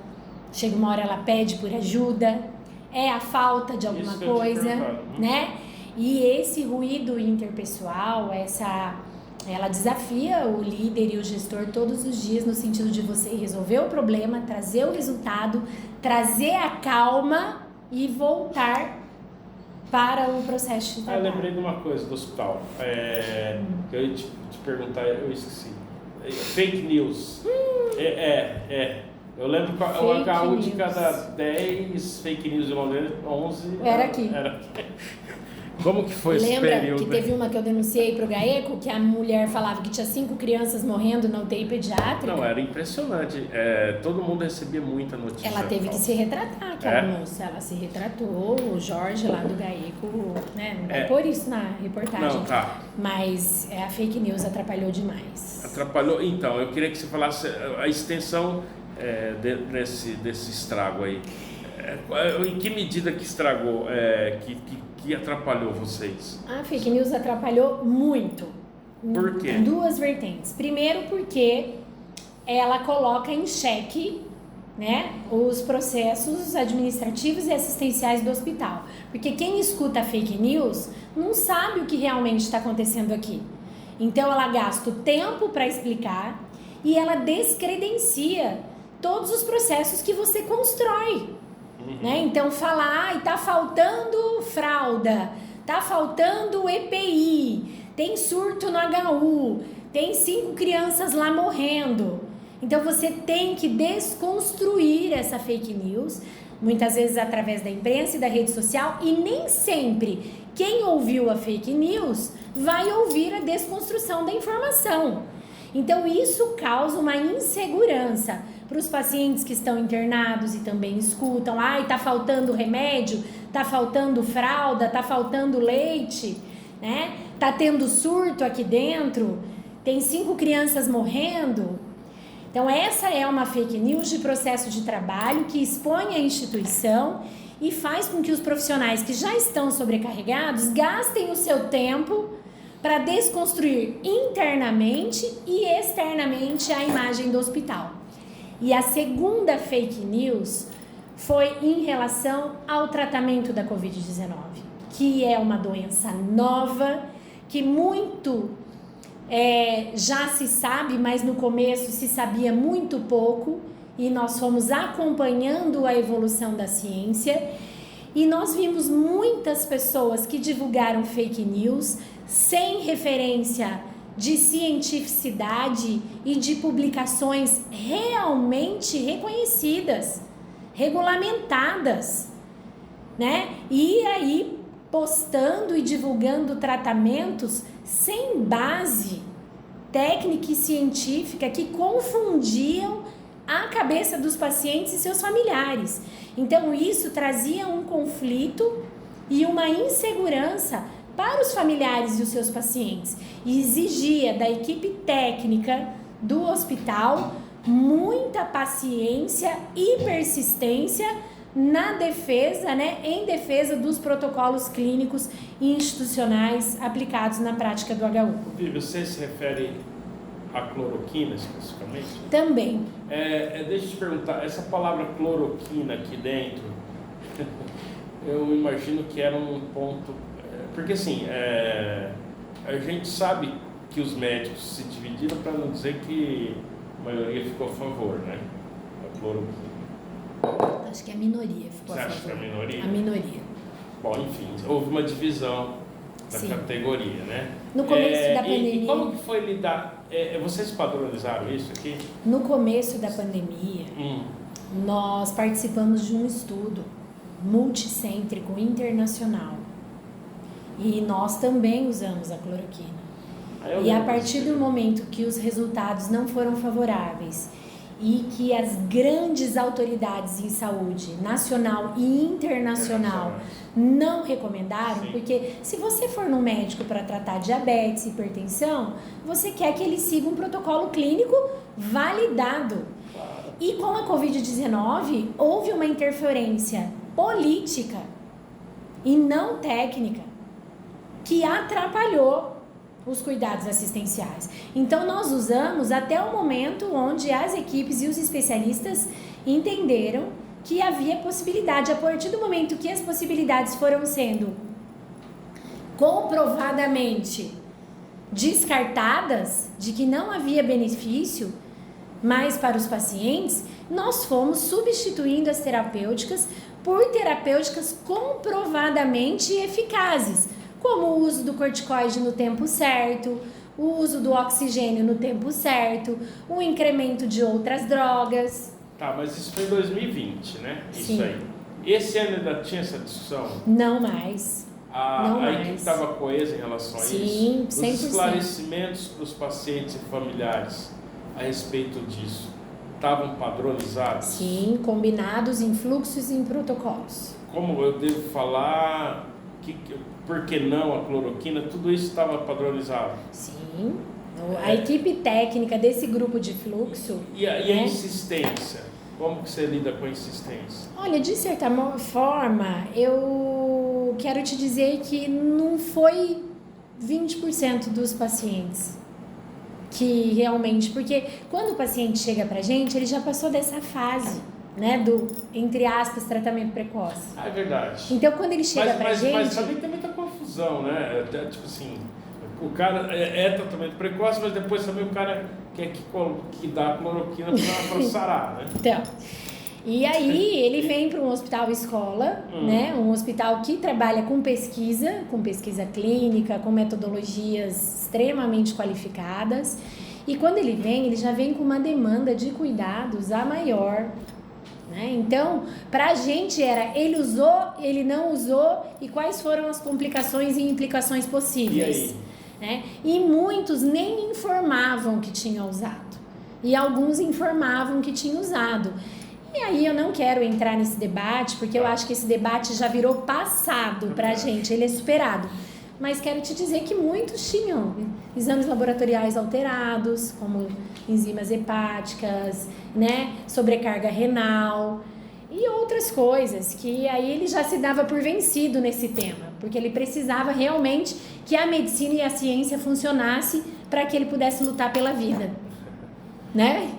chega uma hora ela pede por ajuda, é a falta de alguma coisa, né? E esse ruído interpessoal, ela desafia o líder e o gestor todos os dias no sentido de você resolver o problema, trazer o resultado, trazer a calma e voltar para o processo de trabalho. Eu lembrei de uma coisa do hospital, que eu ia te perguntar, eu esqueci. Fake news. Eu lembro que a HU de cada 10 fake news de Londrina, 11 era aqui. Como que foi esse período? Lembra que teve uma que eu denunciei pro GAECO, que a mulher falava que tinha 5 crianças morrendo na UTI pediátrica? Não, era impressionante. Todo mundo recebia muita notícia. Ela teve que se retratar, aquela moça. Ela se retratou, o Jorge lá do GAECO, né? Não vai pôr isso na reportagem. Não, tá. Mas a fake news atrapalhou demais. Atrapalhou? Então, eu queria que você falasse a extensão desse estrago aí. Em que medida que estragou, que atrapalhou vocês? A fake news atrapalhou muito. Por quê? Em 2 vertentes. Primeiro porque ela coloca em xeque, né, os processos administrativos e assistenciais do hospital. Porque quem escuta a fake news não sabe o que realmente está acontecendo aqui. Então ela gasta o tempo para explicar e ela descredencia todos os processos que você constrói. né? Então falar, tá faltando fralda, tá faltando EPI, tem surto no HU, tem 5 crianças lá morrendo. Então você tem que desconstruir essa fake news, muitas vezes através da imprensa e da rede social, e nem sempre quem ouviu a fake news vai ouvir a desconstrução da informação. Então isso causa uma insegurança para os pacientes que estão internados e também escutam, tá faltando remédio, tá faltando fralda, tá faltando leite, né? Tá tendo surto aqui dentro, tem 5 crianças morrendo. Então essa é uma fake news de processo de trabalho que expõe a instituição e faz com que os profissionais que já estão sobrecarregados gastem o seu tempo para desconstruir internamente e externamente a imagem do hospital. E a segunda fake news foi em relação ao tratamento da Covid-19, que é uma doença nova, que muito já se sabe, mas no começo se sabia muito pouco, e nós fomos acompanhando a evolução da ciência, e nós vimos muitas pessoas que divulgaram fake news sem referência de cientificidade e de publicações realmente reconhecidas, regulamentadas, né? E aí postando e divulgando tratamentos sem base técnica e científica que confundiam a cabeça dos pacientes e seus familiares. Então isso trazia um conflito e uma insegurança para os familiares e os seus pacientes, e exigia da equipe técnica do hospital muita paciência e persistência na defesa, né, em defesa dos protocolos clínicos e institucionais aplicados na prática do HU. Vivi, você se refere à cloroquina especificamente? Também. Deixa eu te perguntar, essa palavra cloroquina aqui dentro, eu imagino que era um ponto... Porque assim, a gente sabe que os médicos se dividiram, para não dizer que a maioria ficou a favor, né? A cloroquina. Acho que a minoria ficou a favor. Você acha que a minoria? A minoria. Bom, enfim, houve uma divisão da Sim. categoria, né? No começo da pandemia... E como que foi lidar... vocês padronizaram isso aqui? No começo da pandemia, nós participamos de um estudo multicêntrico internacional. E nós também usamos a cloroquina. E a partir do momento que os resultados não foram favoráveis e que as grandes autoridades em saúde, nacional e internacional, não recomendaram, Sim. porque se você for no médico para tratar diabetes, hipertensão, você quer que ele siga um protocolo clínico validado. Claro. E com a Covid-19, houve uma interferência política e não técnica, que atrapalhou os cuidados assistenciais. Então nós usamos até o momento onde as equipes e os especialistas entenderam que havia possibilidade. A partir do momento que as possibilidades foram sendo comprovadamente descartadas, de que não havia benefício mais para os pacientes, nós fomos substituindo as terapêuticas por terapêuticas comprovadamente eficazes, como o uso do corticoide no tempo certo, o uso do oxigênio no tempo certo, o incremento de outras drogas. Tá, mas isso foi em 2020, né? Sim. Isso aí. Esse ano ainda tinha essa discussão? Não mais. A equipe estava coesa em relação a Sim, isso? 100%. Os esclarecimentos para os pacientes e familiares a respeito disso estavam padronizados? Sim, combinados em fluxos e em protocolos. Como eu devo falar... Por que não a cloroquina? Tudo isso estava padronizado? Sim. A equipe técnica desse grupo de fluxo... E a insistência? Como que você lida com a insistência? Olha, de certa forma, eu quero te dizer que não foi 20% dos pacientes que realmente... Porque quando o paciente chega pra gente, ele já passou dessa fase, né, do, entre aspas, tratamento precoce. É verdade. Então, quando ele chega pra gente... Mas também tem muita confusão, né? Tipo assim, o cara é tratamento precoce, mas depois também o cara quer que dá a cloroquina para sarar, né? Então, E aí ele vem para um hospital escola, né? Um hospital que trabalha com pesquisa clínica, com metodologias extremamente qualificadas. E quando ele vem, ele já vem com uma demanda de cuidados a maior, né? Então, pra gente era ele usou, ele não usou e quais foram as complicações e implicações possíveis. Né? E muitos nem informavam que tinham usado. E alguns informavam que tinham usado. E aí eu não quero entrar nesse debate, porque eu acho que esse debate já virou passado pra gente, ele é superado. Mas quero te dizer que muitos tinham exames laboratoriais alterados, como enzimas hepáticas, né, sobrecarga renal e outras coisas, que aí ele já se dava por vencido nesse tema, porque ele precisava realmente que a medicina e a ciência funcionasse para que ele pudesse lutar pela vida. Né?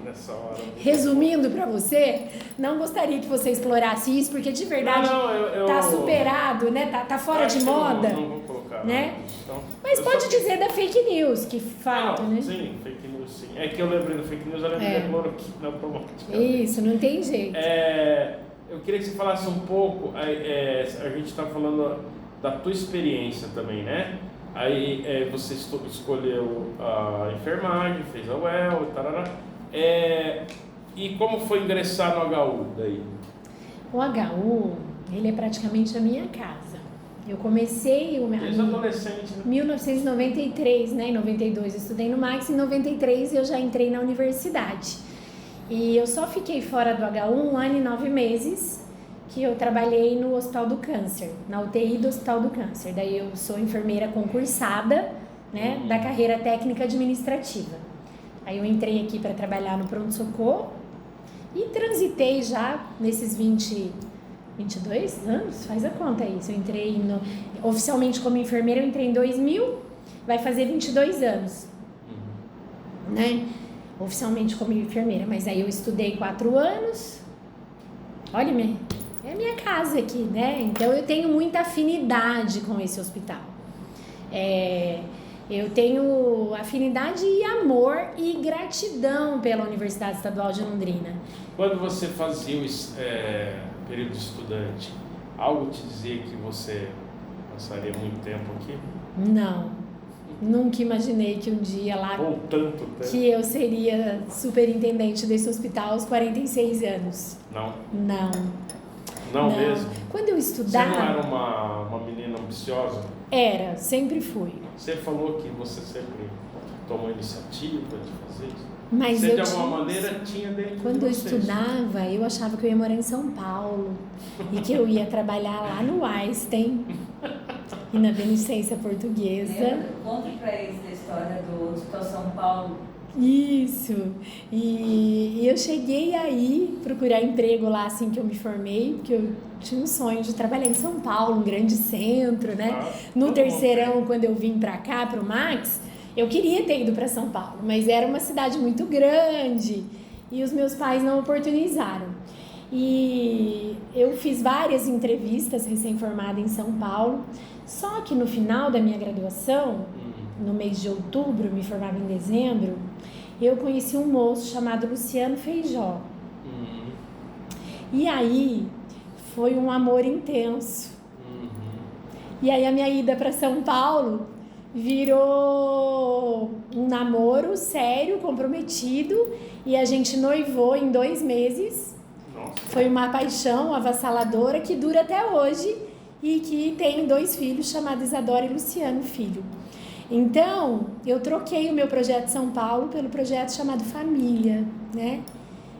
Resumindo para você, não gostaria que você explorasse isso, porque de verdade tá superado, né? Tá fora de moda. Não vou colocar, né? Então, mas pode dizer da fake news, que fato, né? Sim, fake news, sim. É que eu lembrei do fake news, eu lembrei da cloroquina automática. Isso, não tem jeito. Eu queria que você falasse um pouco, a gente está falando da tua experiência também, né? Aí você escolheu a enfermagem, fez a UEL e tarará. E como foi ingressar no HU daí? O HU, ele é praticamente a minha casa. Eu comecei Desde adolescente, né? 1993, né? Em 92 eu estudei no Max, em 93 eu já entrei na universidade. E eu só fiquei fora do HU 1 ano e 9 meses, que eu trabalhei no Hospital do Câncer, na UTI do Hospital do Câncer. Daí eu sou enfermeira concursada, né, da carreira técnica administrativa. Aí eu entrei aqui para trabalhar no pronto-socorro e transitei já nesses 22 anos, faz a conta aí. Eu entrei oficialmente como enfermeira, eu entrei em 2000, vai fazer 22 anos, né, oficialmente como enfermeira. Mas aí eu estudei 4 anos, olha, é a minha casa aqui, né? Então eu tenho muita afinidade com esse hospital. Eu tenho afinidade e amor e gratidão pela Universidade Estadual de Londrina. Quando você fazia o período estudante, algo te dizia que você passaria muito tempo aqui? Não, nunca imaginei que um dia lá, ou tanto tempo, que eu seria superintendente desse hospital aos 46 anos. Não mesmo? Quando eu estudava... Você não era uma menina ambiciosa? Era, sempre fui. Você falou que você sempre tomou iniciativa de fazer isso. Mas você de alguma maneira tinha dentro quando de eu vocês. estudava, eu achava que eu ia morar em São Paulo e que eu ia trabalhar lá no Einstein e na Beneficência Portuguesa. Conta pra eles a história do Hospital São Paulo. Isso, e eu cheguei aí procurar emprego lá assim que eu me formei, porque eu tinha um sonho de trabalhar em São Paulo, um grande centro, né? No terceirão, quando eu vim pra cá, pro Max, eu queria ter ido pra São Paulo, mas era uma cidade muito grande e os meus pais não oportunizaram. E eu fiz várias entrevistas recém-formada em São Paulo, só que no final da minha graduação, no mês de outubro, me formava em dezembro, eu conheci um moço chamado Luciano Feijó. E aí foi um amor intenso. E aí a minha ida para São Paulo virou um namoro sério, comprometido, e a gente noivou em 2 meses. Nossa. Foi uma paixão avassaladora que dura até hoje e que tem 2 filhos chamados Isadora e Luciano Filho. Então, eu troquei o meu projeto São Paulo pelo projeto chamado Família, né?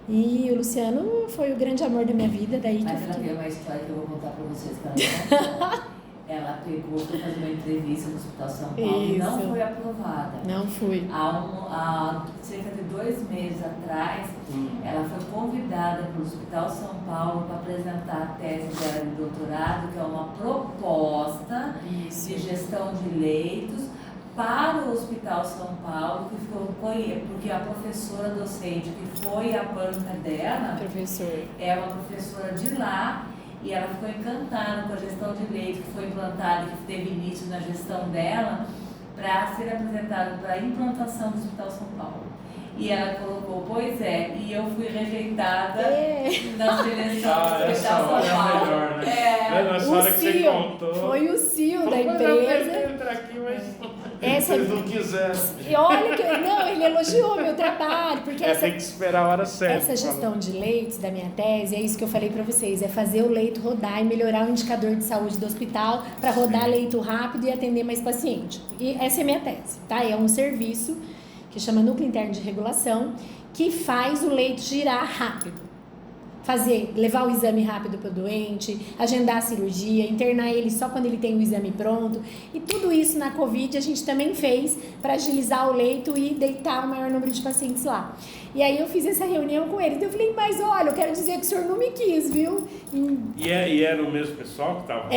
E o Luciano foi o grande amor da minha vida, daí Mas que eu ela fiquei... tem uma história que eu vou contar pra vocês também. Ela pegou para fazer uma entrevista no Hospital São Paulo e não foi aprovada. Não fui. Há cerca de 2 meses atrás, ela foi convidada para o Hospital São Paulo para apresentar a tese dela de doutorado, que é uma proposta de gestão de leitos para o Hospital São Paulo, que ficou, porque a professora docente que foi a banca dela é uma professora de lá, e ela ficou encantada com a gestão de leite que foi implantada, que teve início na gestão dela, para ser apresentada para a implantação do Hospital São Paulo. E ela colocou, pois é, e eu fui rejeitada na seleção do Hospital São Paulo. É melhor, né? Nessa hora que você contou. Foi o CEO da empresa. Entrar aqui, mas vocês não quiseram. E olha que não, ele elogiou meu trabalho, porque tem que esperar a hora certa. Essa gestão de leitos da minha tese, é isso que eu falei para vocês, é fazer o leito rodar e melhorar o indicador de saúde do hospital para rodar leito rápido e atender mais paciente. E essa é a minha tese, tá? É um serviço que chama Núcleo Interno de Regulação, que faz o leito girar rápido. Levar o exame rápido para o doente, agendar a cirurgia, internar ele só quando ele tem o exame pronto. E tudo isso na Covid a gente também fez para agilizar o leito e deitar o maior número de pacientes lá. E aí eu fiz essa reunião com ele. Então eu falei, mas olha, eu quero dizer que o senhor não me quis, viu? E era o mesmo pessoal que estava?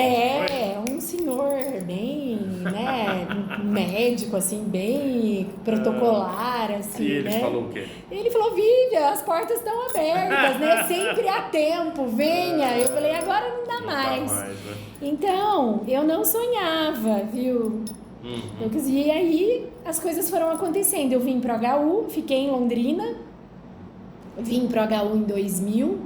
Um senhor bem, né, médico, assim, bem protocolar, assim, e ele né? falou o quê? Ele falou, Vivian, as portas estão abertas, né? Sempre há tempo, venha. Eu falei, agora não dá mais. Né? Então, eu não sonhava, viu? E aí, as coisas foram acontecendo. Eu vim pro HU, fiquei em Londrina, vim pro HU em 2000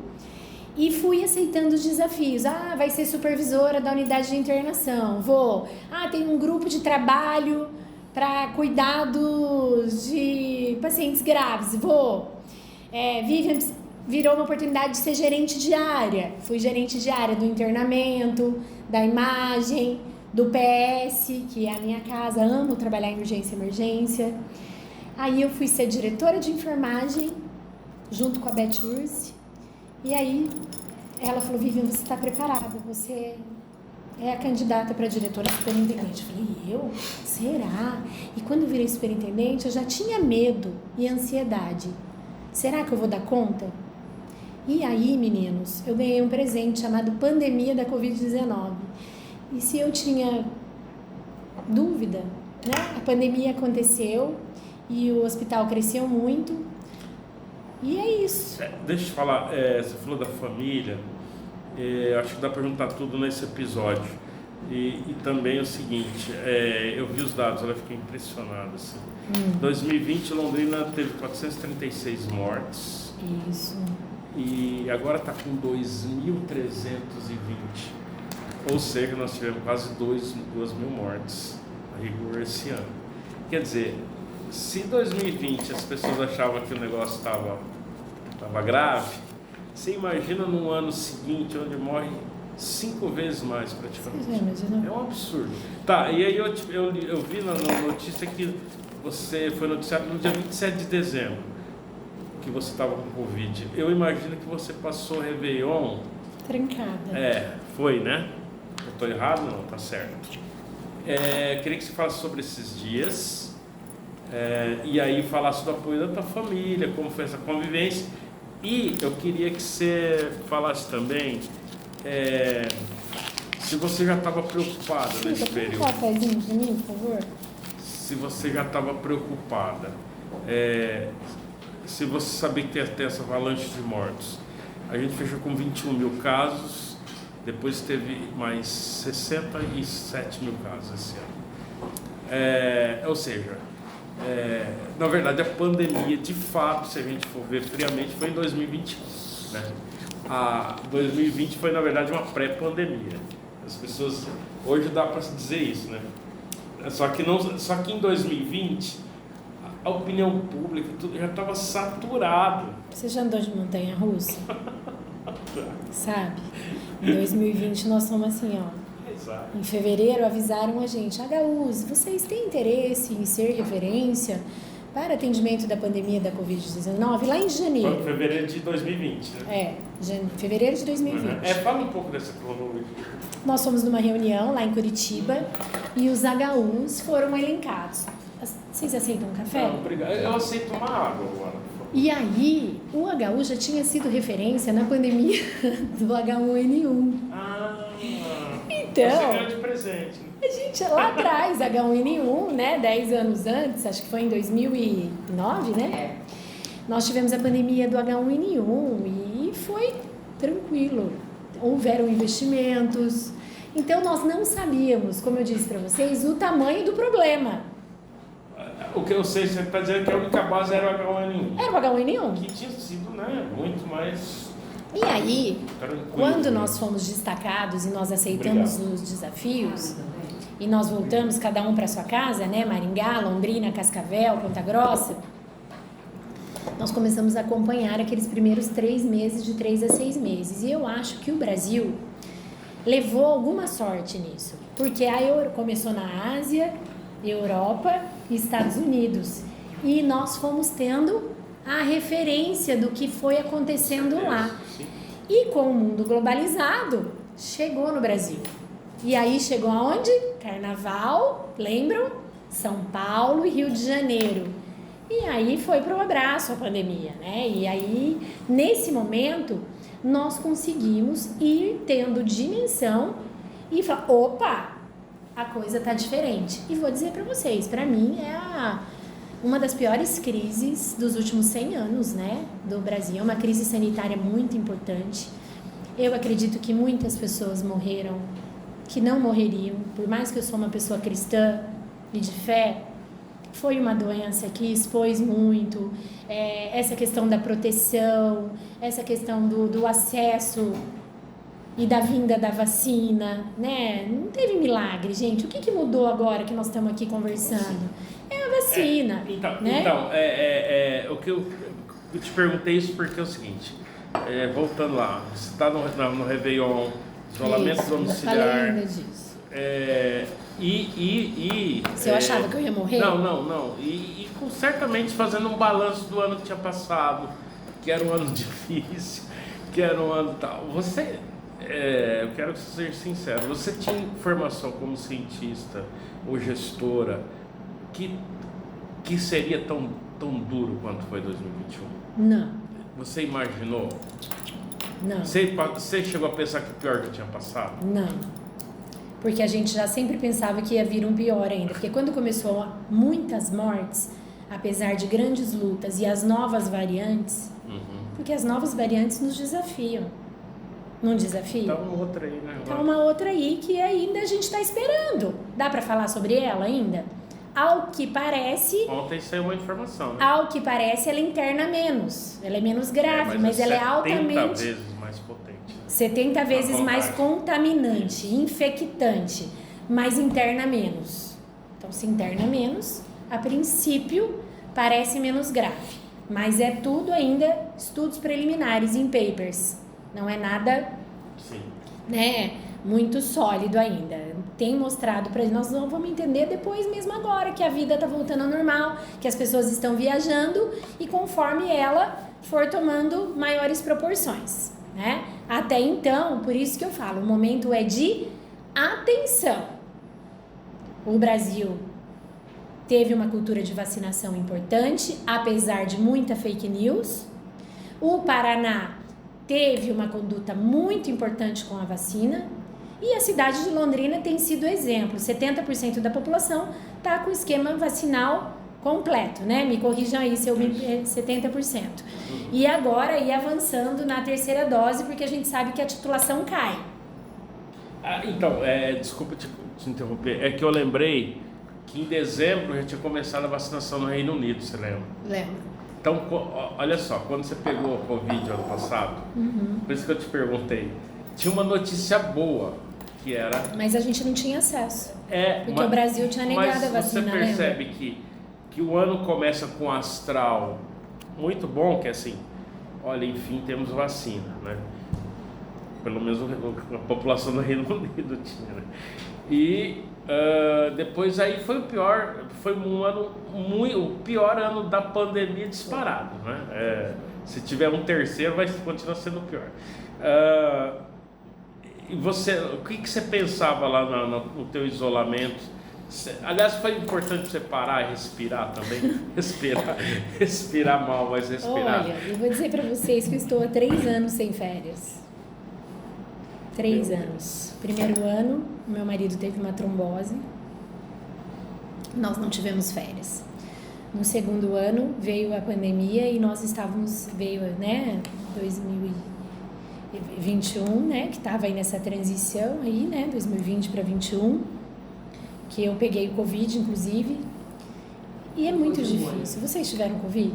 e fui aceitando os desafios. Vai ser supervisora da unidade de internação, vou. Tem um grupo de trabalho para cuidados de pacientes graves, vou. Vivian virou uma oportunidade de ser gerente de área. Fui gerente de área do internamento, da imagem, do PS, que é a minha casa, amo trabalhar em urgência e emergência. Aí eu fui ser diretora de enfermagem, junto com a Beth Ursi. E aí ela falou, Vivian, você está preparada, você é a candidata para diretora superintendente. Eu falei, eu? Será? E quando eu virei superintendente, eu já tinha medo e ansiedade. Será que eu vou dar conta? E aí, meninos, eu ganhei um presente chamado Pandemia da Covid-19. E se eu tinha dúvida, né? A pandemia aconteceu e o hospital cresceu muito. E é isso. Deixa eu te falar, você falou da família, acho que dá para perguntar tudo nesse episódio. E também o seguinte, eu vi os dados, eu fiquei impressionado. Assim. 2020, Londrina teve 436 mortes. Isso. E agora está com 2.320. Ou seja, nós tivemos quase 2.000 mortes a rigor esse ano. Quer dizer, se em 2020 as pessoas achavam que o negócio estava grave, você imagina no ano seguinte, onde morre 5 vezes mais praticamente. É um absurdo. Tá, e aí eu vi na notícia que você foi noticiado no dia 27 de dezembro, que você estava com Covid. Eu imagino que você passou Réveillon... trancada. Foi, né? Eu estou errado? Não, tá certo. Queria que você falasse sobre esses dias, e aí falasse do apoio da tua família, como foi essa convivência. E eu queria que você falasse também se você já estava preocupada nesse período. Um cafezinho para mim, por favor? Se você já estava preocupada, se você sabia que ia ter essa avalanche de mortos. A gente fechou com 21 mil casos, depois teve mais 67 mil casos esse ano. Ou seja, na verdade a pandemia, de fato, se a gente for ver friamente, foi em 2021. Né? A 2020 foi, na verdade, uma pré-pandemia. As pessoas, hoje dá para se dizer isso, né? Só que em 2020, a opinião pública tudo já estava saturado. Você já andou de montanha-russa? Sabe? Em 2020 nós somos assim, ó. Exato. Em fevereiro avisaram a gente, HUs, vocês têm interesse em ser referência para atendimento da pandemia da Covid-19 lá em janeiro? Foi fevereiro de 2020, né? Fevereiro de 2020. Fala um pouco dessa cronologia. Nós fomos numa reunião lá em Curitiba e os HUs foram elencados. Vocês aceitam um café? Não, obrigado. Eu aceito uma água agora. E aí, o HU já tinha sido referência na pandemia do H1N1. Então, você ganhou de presente, né? A gente, lá atrás, H1N1, né, 10 anos antes, acho que foi em 2009, né? Nós tivemos a pandemia do H1N1 e foi tranquilo. Houveram investimentos. Então, nós não sabíamos, como eu disse para vocês, o tamanho do problema. O que eu sei, você está dizendo que a única base era o H1N1. Era o H1N1. Que tinha sido, né, muito mais... E aí, tranquilo, quando nós fomos destacados e nós aceitamos os desafios, e nós voltamos cada um para sua casa, né, Maringá, Londrina, Cascavel, Ponta Grossa, nós começamos a acompanhar aqueles primeiros 3 meses, de 3 a 6 meses. E eu acho que o Brasil levou alguma sorte nisso, porque a Euro começou na Ásia, Europa e Estados Unidos, e nós fomos tendo a referência do que foi acontecendo lá. E com o mundo globalizado, chegou no Brasil. E aí chegou aonde? Carnaval, lembram? São Paulo e Rio de Janeiro. E aí foi pro abraço a pandemia, né? E aí, nesse momento, nós conseguimos ir tendo dimensão e falar, opa, a coisa tá diferente. E vou dizer para vocês, para mim é uma das piores crises dos últimos 100 anos, né, do Brasil. É uma crise sanitária muito importante. Eu acredito que muitas pessoas morreram que não morreriam, por mais que eu sou uma pessoa cristã e de fé. Foi uma doença que expôs muito, essa questão da proteção, essa questão do acesso e da vinda da vacina, né? Não teve milagre, gente. O que mudou agora que nós estamos aqui conversando? É a vacina. O que eu te perguntei isso porque é o seguinte, voltando lá, você está no Réveillon, isolamento domiciliar. Eu falei ainda disso. Você achava que eu ia morrer? Não. E certamente fazendo um balanço do ano que tinha passado, que era um ano difícil, que era um ano tal. Você, eu quero ser sincero, você tinha formação como cientista ou gestora que seria tão duro quanto foi 2021? Não. Você imaginou? Não. Você chegou a pensar que o pior já tinha passado? Não. Porque a gente já sempre pensava que ia vir um pior ainda. Porque quando começou muitas mortes, apesar de grandes lutas e as novas variantes, porque as novas variantes nos desafiam. Não desafiam? Tá uma outra aí, né? Tá uma outra aí que ainda a gente está esperando. Dá para falar sobre ela ainda? Ao que parece... Ontem saiu uma informação, né? Ao que parece, ela interna menos. Ela é menos grave, mas ela é altamente... 70 vezes mais potente. 70 vezes mais contaminante, infectante, mas interna menos. Então, se interna menos, a princípio, parece menos grave. Mas é tudo ainda estudos preliminares em papers. Não é nada, né, muito sólido ainda. Tem mostrado para nós, não vamos entender depois mesmo agora, que a vida está voltando ao normal, que as pessoas estão viajando e conforme ela for tomando maiores proporções, né? Até então, por isso que eu falo, o momento é de atenção. O Brasil teve uma cultura de vacinação importante, apesar de muita fake news. O Paraná teve uma conduta muito importante com a vacina. E a cidade de Londrina tem sido exemplo. 70% da população está com o esquema vacinal completo, né? Me corrijam aí se eu 70%. E agora ir avançando na terceira dose, porque a gente sabe que a titulação cai. Desculpa te interromper, é que eu lembrei que em dezembro já tinha começado a vacinação no Reino Unido, você lembra? Lembro. Então, olha só, quando você pegou o Covid ano passado, por isso que eu te perguntei, tinha uma notícia boa, que era... Mas a gente não tinha acesso, porque o Brasil tinha negado a vacina, você percebe que o ano começa com um astral muito bom, que é assim, olha, enfim, temos vacina, né? Pelo menos a população do Reino Unido tinha, né? E depois aí foi o pior ano da pandemia disparado, né? Se tiver um terceiro, vai continuar sendo pior. E você, o que você pensava lá no teu isolamento? Aliás, foi importante você parar e respirar também. Respirar mal, mas respirar. Olha, eu vou dizer para vocês que eu estou há 3 anos sem férias. 3 anos. Primeiro ano, meu marido teve uma trombose. Nós não tivemos férias. No segundo ano, veio a pandemia e nós veio, né, 2021, né, que estava aí nessa transição aí, né, 2020 para 21, que eu peguei o Covid, inclusive, E é muito difícil. Vocês tiveram Covid?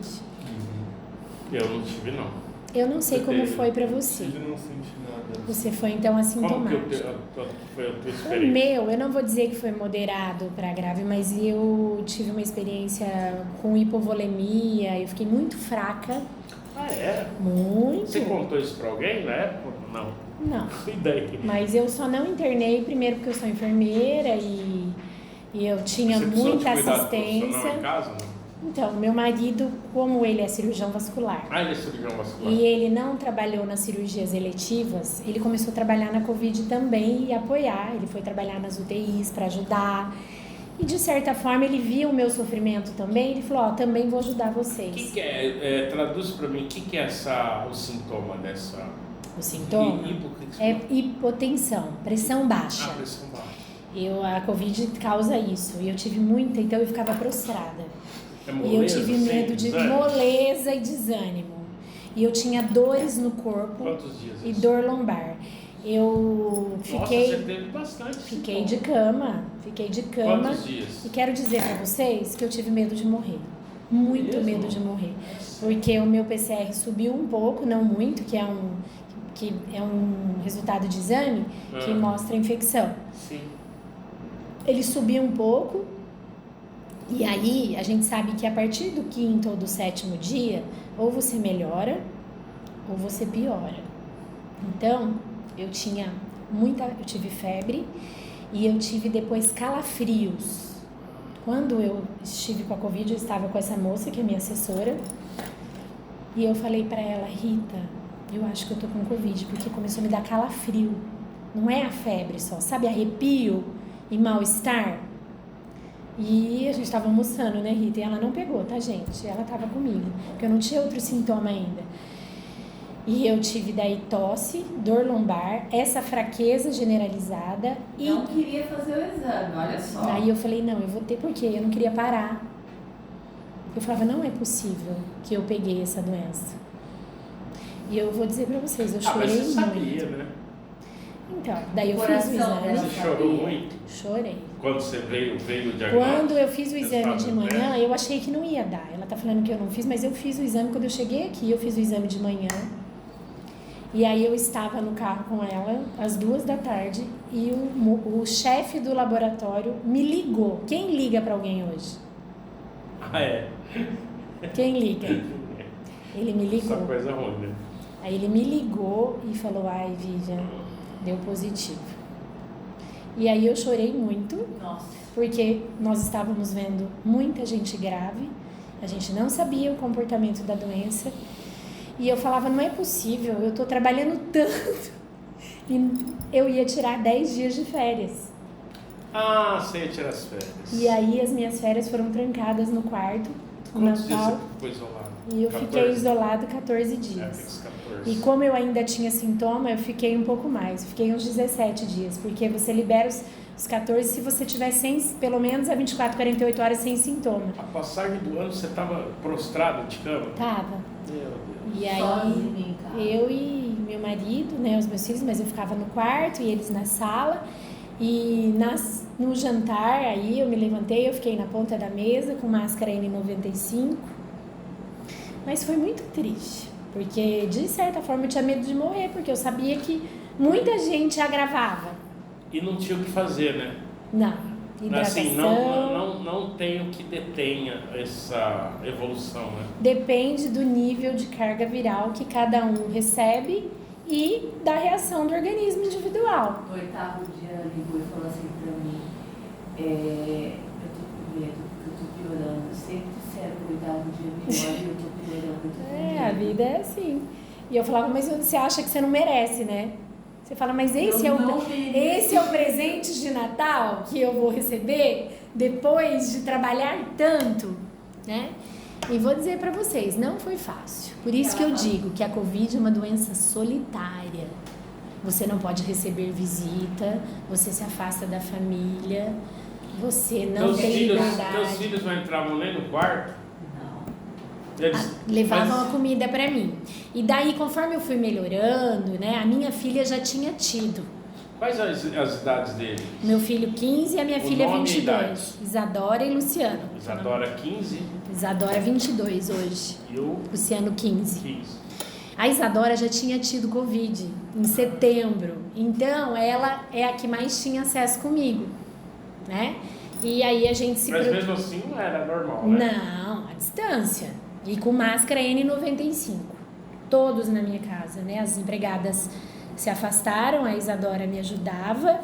Eu não tive, não. Eu não sei como foi pra você. Eu não senti nada. Você foi então assintomático. Qual que foi a tua O experiência? meu, eu não vou dizer que foi moderado para grave, mas eu tive uma experiência com hipovolemia, eu fiquei muito fraca, Ah, é? muito. Você contou isso pra alguém na época? Não. Não, E daí? mas eu só não internei, primeiro porque eu sou enfermeira e eu tinha Você precisou de muita cuidado assistência. profissional em casa, não? Então, meu marido, como ele é cirurgião vascular, Ah, ele é cirurgião vascular. e ele não trabalhou nas cirurgias eletivas, ele começou a trabalhar na Covid também e apoiar. Ele foi trabalhar nas UTIs para ajudar. E de certa forma ele viu o meu sofrimento também. Ele falou: ó, também vou ajudar O vocês. que é, traduz pra mim, o que é o sintoma dessa... O sintoma é hipotensão, pressão baixa. Ah, pressão baixa. A Covid causa isso. E eu tive muita, então eu ficava prostrada. É E eu moleza, tive assim, medo de desânimo? moleza e desânimo. E eu tinha dores no corpo Quantos dias e isso? dor lombar. Eu fiquei, Nossa, você teve bastante. fiquei sintoma. de cama. Quantos dias? E quero dizer pra vocês que eu tive medo de morrer. Muito Mesmo? medo de morrer. Porque o meu PCR subiu um pouco, não muito, que é um resultado de exame que Ah. mostra a infecção. Sim. Ele subiu um pouco. E aí, a gente sabe que a partir do 5º ou do 7º dia, ou você melhora, ou você piora. Então, eu tive febre e eu tive depois calafrios. Quando eu estive com a Covid, eu estava com essa moça, que é minha assessora, e eu falei pra ela: Rita, eu acho que eu tô com Covid, porque começou a me dar calafrio. Não é a febre só, sabe, arrepio e mal-estar? E a gente tava almoçando, né, Rita? E ela não pegou, tá, gente? Ela tava comigo, porque eu não tinha outro sintoma ainda. E eu tive daí tosse, dor lombar, essa fraqueza generalizada e... Não queria fazer o exame, olha só. Aí eu falei: não, eu vou ter, porque eu não queria parar. Eu falava: não é possível que eu peguei essa doença. E eu vou dizer pra vocês, eu Ah, mas chorei você muito. sabia, né? Então, daí eu fiz o Coração exame. dela. Você chorou muito? Chorei. Quando você veio o diagnóstico? Quando eu fiz o exame de Resultado, manhã, né? eu achei que não ia dar. Ela tá falando que eu não fiz, mas eu fiz o exame. Quando eu cheguei aqui, eu fiz o exame de manhã. E aí eu estava no carro com ela às 14h e o chefe do laboratório me ligou. Quem liga pra alguém hoje? Ah, é? Quem liga? Ele me Essa ligou. coisa ruim, né? Aí ele me ligou e falou: ai, Vivian, deu positivo. E aí eu chorei muito, Nossa. porque nós estávamos vendo muita gente grave, a gente não sabia o comportamento da doença, e eu falava: não é possível, eu estou trabalhando tanto, e eu ia tirar 10 dias de férias. Ah, você ia tirar as férias. E aí as minhas férias foram trancadas no quarto, no Quantos dias Natal, você ficou isolado? e eu 14? fiquei isolado 14 É, dias. fiz 14. E como eu ainda tinha sintoma, eu fiquei um pouco mais. Eu fiquei uns 17 dias, porque você libera os 14 se você tiver pelo menos a 24, 48 horas sem sintoma. A passagem do ano você estava prostrado de cama? Tava. Meu Deus. E aí, Sozinha em casa. eu e meu marido, né, os meus filhos, mas eu ficava no quarto e eles na sala. E no jantar, aí eu me levantei, eu fiquei na ponta da mesa com máscara N95. Mas foi muito triste, porque de certa forma eu tinha medo de morrer, porque eu sabia que muita gente agravava. E não tinha o que fazer, né? Não, hidratação, Assim, não tem o que detenha essa evolução, né? depende do nível de carga viral que cada um recebe e da reação do organismo individual. No 8º dia ela ligou e falou assim pra mim: eu tô com medo, porque eu tô piorando. Eu sempre disseram que o 8º dia melhor e eu tô piorando, eu tô com medo. A vida é assim. E eu falava: mas você acha que você não merece, né? Você fala: mas esse é o presente de Natal que eu vou receber depois de trabalhar tanto, né? E vou dizer pra vocês, não foi fácil. Por isso que eu digo que a Covid é uma doença solitária. Você não pode receber visita, você se afasta da família, você não tem Teus liberdade. filhos não entravam nem no quarto? Não. Eles, Levavam mas- a comida pra mim. E daí, conforme eu fui melhorando, né, a minha filha já tinha tido Quais as idades dele? Meu filho 15 e a minha filha nome e 22. Isadora e Luciano. Isadora 15. Isadora 22 hoje. E o Luciano 15. 15. A Isadora já tinha tido Covid em setembro. Então, ela é a que mais tinha acesso comigo, né? E aí a gente se... Mas mesmo assim não era normal, né? Não, à distância. E com máscara N95. Todos na minha casa, né? As empregadas se afastaram, a Isadora me ajudava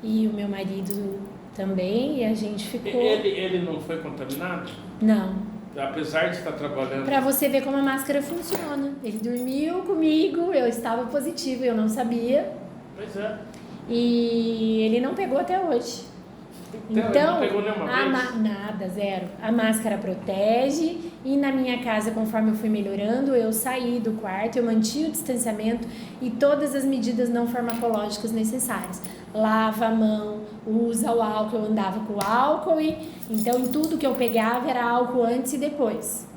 e o meu marido também, e a gente ficou... Ele não foi contaminado? Não. Apesar de estar trabalhando... Pra você ver como a máscara funciona. Ele dormiu comigo, eu estava positivo, eu não sabia. Pois é. E ele não pegou até hoje. Então ele não pegou nenhuma vez? Nada, zero. A máscara protege e na minha casa, conforme eu fui melhorando, eu saí do quarto, eu mantive o distanciamento e todas as medidas não farmacológicas necessárias. Lava a mão, usa o álcool, eu andava com álcool e então em tudo que eu pegava era álcool antes e depois.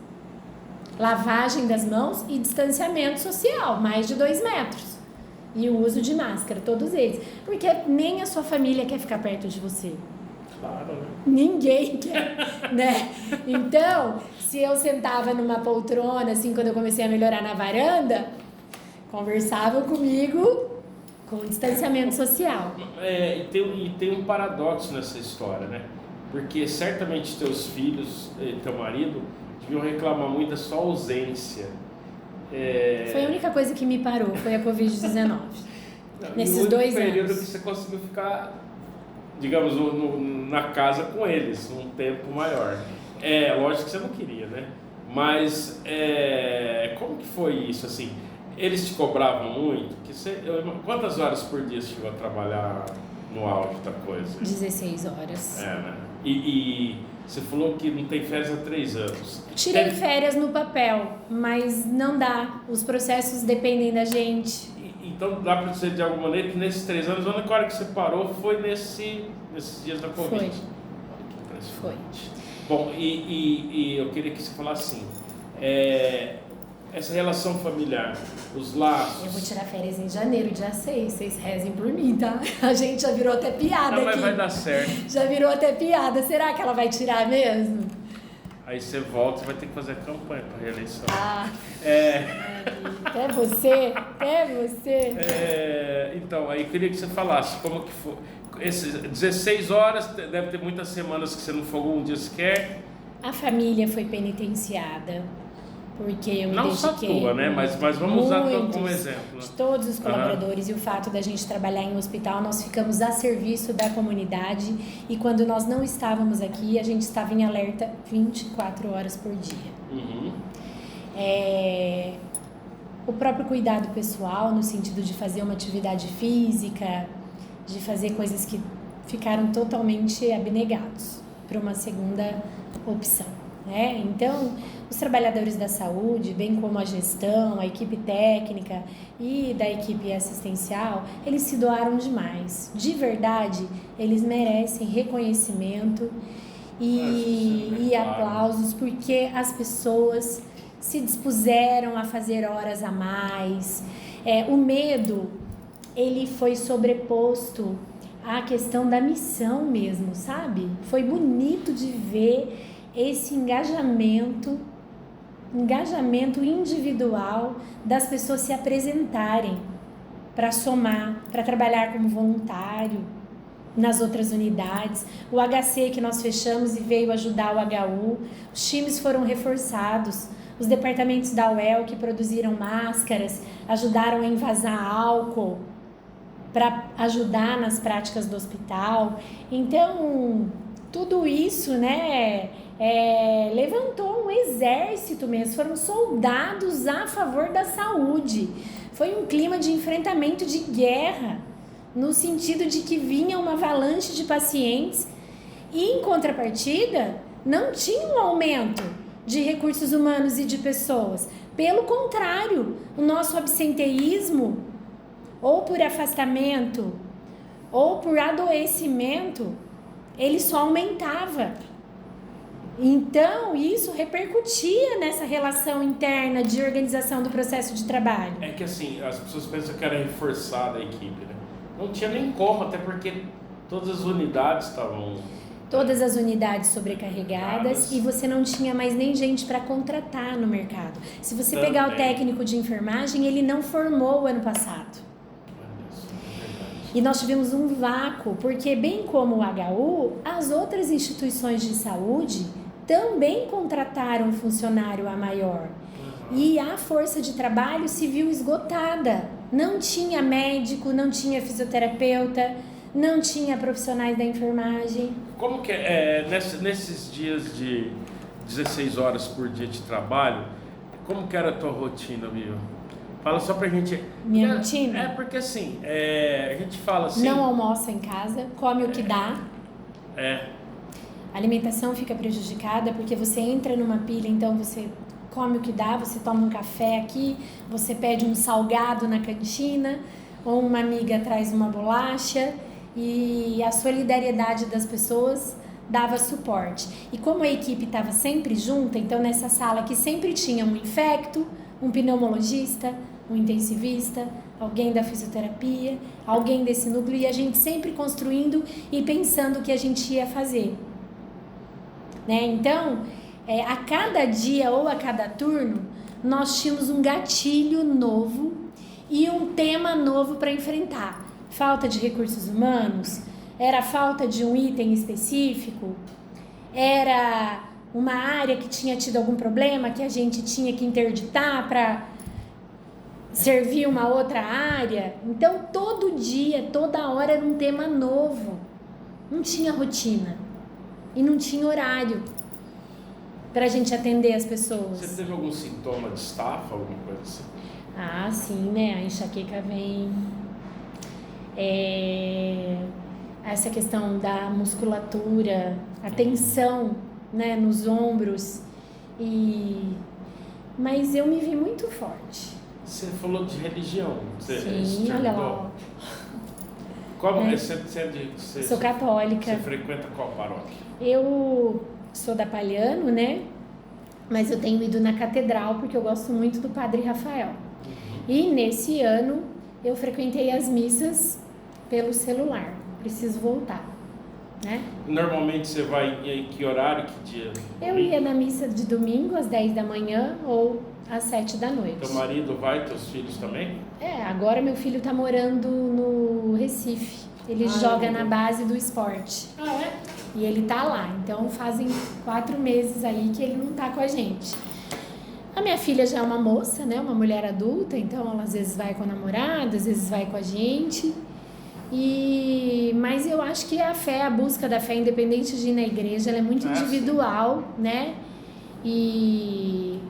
Lavagem das mãos e distanciamento social, mais de 2 metros. E o uso de máscara, todos eles. Porque nem a sua família quer ficar perto de você. Claro, né? Ninguém quer, né? Então, se eu sentava numa poltrona, assim, quando eu comecei a melhorar na varanda, conversavam comigo com distanciamento social. E tem um paradoxo nessa história, né? Porque certamente teus filhos e teu marido deviam reclamar muito da sua ausência. Foi a única coisa que me parou, foi a Covid-19. Nesses 2 período anos. que você conseguiu ficar, digamos, na casa com eles, um tempo maior. Lógico que você não queria, né? Mas como que foi isso, assim? Eles te cobravam muito? Quantas horas por dia você chegou a trabalhar no auge da coisa? 16 horas. Né? E você falou que não tem férias há 3 anos. Tirei férias no papel, mas não dá. Os processos dependem da gente. Então dá para dizer de alguma maneira que nesses 3 anos, a única hora que você parou foi nesses dias da Covid. Foi. Olha que impressionante. Foi. Bom, e eu queria que você falasse assim, essa relação familiar, os laços... Eu vou tirar férias em janeiro, dia 6, vocês rezem por mim, tá? A gente já virou até piada aqui. Mas vai dar certo. Já virou até piada, será que ela vai tirar mesmo? Aí você volta e vai ter que fazer campanha para reeleição. Até você. Então, aí eu queria que você falasse como que foi. Esses 16 horas, deve ter muitas semanas que você não folgou um dia sequer. A família foi penitenciada, porque eu me não dediquei... Não só tua, né? Mas vamos usar como exemplo. De todos os colaboradores, e o fato da gente trabalhar em um hospital, nós ficamos a serviço da comunidade, e quando nós não estávamos aqui, a gente estava em alerta 24 horas por dia. Uhum. O próprio cuidado pessoal, no sentido de fazer uma atividade física, de fazer coisas que ficaram totalmente abnegados para uma segunda opção, né? Então, os trabalhadores da saúde, bem como a gestão, a equipe técnica e da equipe assistencial, eles se doaram demais. De verdade, eles merecem reconhecimento e aplausos, porque as pessoas se dispuseram a fazer horas a mais. O medo, ele foi sobreposto à questão da missão mesmo, sabe? Foi bonito de ver esse engajamento individual das pessoas se apresentarem para somar, para trabalhar como voluntário nas outras unidades. O HC que nós fechamos e veio ajudar o HU, os times foram reforçados, os departamentos da UEL que produziram máscaras, ajudaram a envasar álcool para ajudar nas práticas do hospital. Então, tudo isso, né, levantou um exército mesmo, foram soldados a favor da saúde. Foi um clima de enfrentamento de guerra, no sentido de que vinha uma avalanche de pacientes e, em contrapartida, não tinha um aumento de recursos humanos e de pessoas. Pelo contrário, o nosso absenteísmo, ou por afastamento, ou por adoecimento, ele só aumentava. Então, isso repercutia nessa relação interna de organização do processo de trabalho. É que assim, as pessoas pensam que era reforçada a equipe, né? Não tinha nem como, até porque todas as unidades estavam... Todas as unidades sobrecarregadas e você não tinha mais nem gente para contratar no mercado. Se você pegar o técnico de enfermagem, ele não formou o ano passado. E nós tivemos um vácuo, porque bem como o HU, as outras instituições de saúde também contrataram funcionário a maior. E a força de trabalho se viu esgotada. Não tinha médico, não tinha fisioterapeuta, não tinha profissionais da enfermagem. Como que nesses dias de 16 horas por dia de trabalho, como que era a tua rotina, Mia? Fala só pra gente... Minha rotina? É porque assim, a gente fala assim... Não almoça em casa, come o que dá. A alimentação fica prejudicada porque você entra numa pilha, então você come o que dá, você toma um café aqui, você pede um salgado na cantina, ou uma amiga traz uma bolacha, e a solidariedade das pessoas dava suporte. E como a equipe estava sempre junta, então nessa sala que sempre tinha um infecto, um pneumologista, um intensivista, alguém da fisioterapia, alguém desse núcleo, e a gente sempre construindo e pensando o que a gente ia fazer. Né? Então, a cada dia ou a cada turno, nós tínhamos um gatilho novo e um tema novo para enfrentar. Falta de recursos humanos, era falta de um item específico, era uma área que tinha tido algum problema que a gente tinha que interditar para servir uma outra área. Então, todo dia, toda hora era um tema novo. Não tinha rotina e não tinha horário para a gente atender as pessoas. Você teve algum sintoma de estafa, alguma coisa assim? Ah, sim, né? A enxaqueca vem. Essa questão da musculatura, a tensão, né, nos ombros. Mas eu me vi muito forte. Você falou de religião. Sim, olha lá. Sou católica. Você frequenta qual paróquia? Eu sou da Palhano, né? Mas eu tenho ido na catedral porque eu gosto muito do Padre Rafael. E nesse ano eu frequentei as missas pelo celular. Preciso voltar, né? Normalmente você vai em que horário, que dia? Eu ia na missa de domingo às 10 da manhã ou às 7 da noite. Teu marido vai, teus filhos também? Agora meu filho tá morando no Recife. Ele joga na base do esporte. E ele tá lá. Então fazem 4 meses aí que ele não tá com a gente. A minha filha já é uma moça, né? Uma mulher adulta. Então ela às vezes vai com a namorada, às vezes vai com a gente. Mas eu acho que a fé, a busca da fé, independente de ir na igreja, ela é muito individual, né? E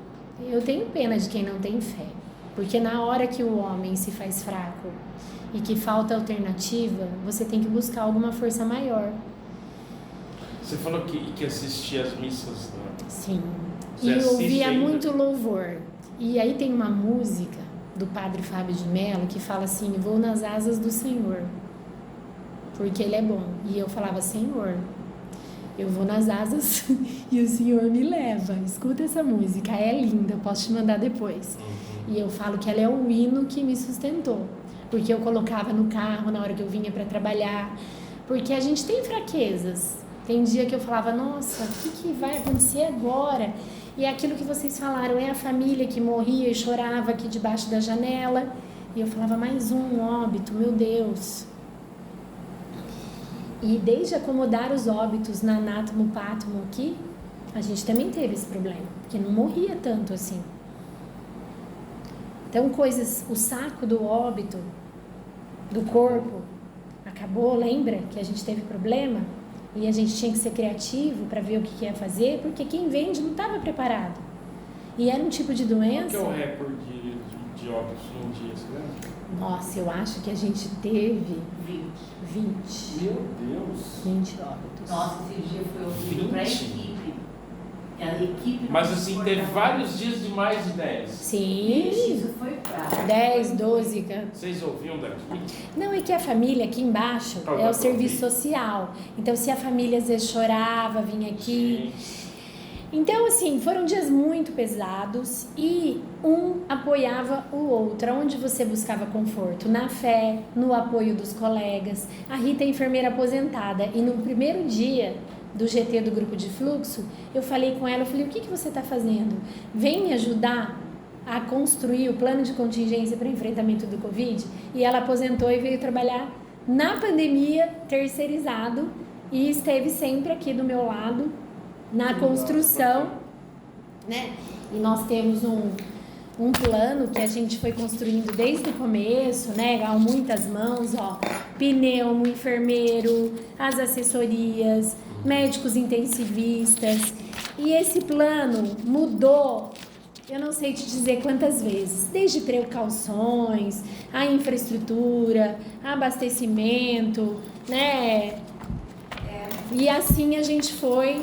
eu tenho pena de quem não tem fé. Porque na hora que o homem se faz fraco e que falta alternativa, você tem que buscar alguma força maior. Você falou que assistia às missas, né? Sim. E eu ouvia muito louvor. E aí tem uma música do Padre Fábio de Mello que fala assim: vou nas asas do Senhor, porque Ele é bom. E eu falava: Senhor, eu vou nas asas e o Senhor me leva. Escuta essa música, é linda, eu posso te mandar depois. E eu falo que ela é o hino que me sustentou, porque eu colocava no carro na hora que eu vinha para trabalhar, porque a gente tem fraquezas. Tem dia que eu falava: nossa, o que vai acontecer agora? E é aquilo que vocês falaram, é a família que morria e chorava aqui debaixo da janela. E eu falava: mais um óbito, meu Deus. E desde acomodar os óbitos na Anátomo Pátomo aqui, a gente também teve esse problema, porque não morria tanto assim. Então o saco do óbito, do corpo, acabou, lembra que a gente teve problema? E a gente tinha que ser criativo para ver o que ia fazer, porque quem vende não estava preparado. E era um tipo de doença... Qual que é o recorde de óbitos num dia, você lembra? Nossa, eu acho que a gente teve 20. Meu Deus! 20 óbitos. Nossa, esse dia foi horrível para a equipe. A equipe. Mas assim, teve vários dias de mais de 10. Sim. Isso foi pra 10, 12, cara. Vocês ouviam daqui? Não, é que a família aqui embaixo é o serviço social. Então, se a família às vezes chorava, vinha aqui. Sim. Então, assim, foram dias muito pesados e um apoiava o outro. Onde você buscava conforto? Na fé, no apoio dos colegas. A Rita é enfermeira aposentada e no primeiro dia do GT do Grupo de Fluxo, eu falei com ela, eu falei, o que você está fazendo? Vem me ajudar a construir o plano de contingência para enfrentamento do Covid? E ela aposentou e veio trabalhar na pandemia, terceirizado, e esteve sempre aqui do meu lado, na construção, né? E nós temos um plano que a gente foi construindo desde o começo, né? Com muitas mãos, ó, pneumo, enfermeiro, as assessorias, médicos intensivistas. E esse plano mudou, eu não sei te dizer quantas vezes, desde precauções, a infraestrutura, abastecimento, né? E assim a gente foi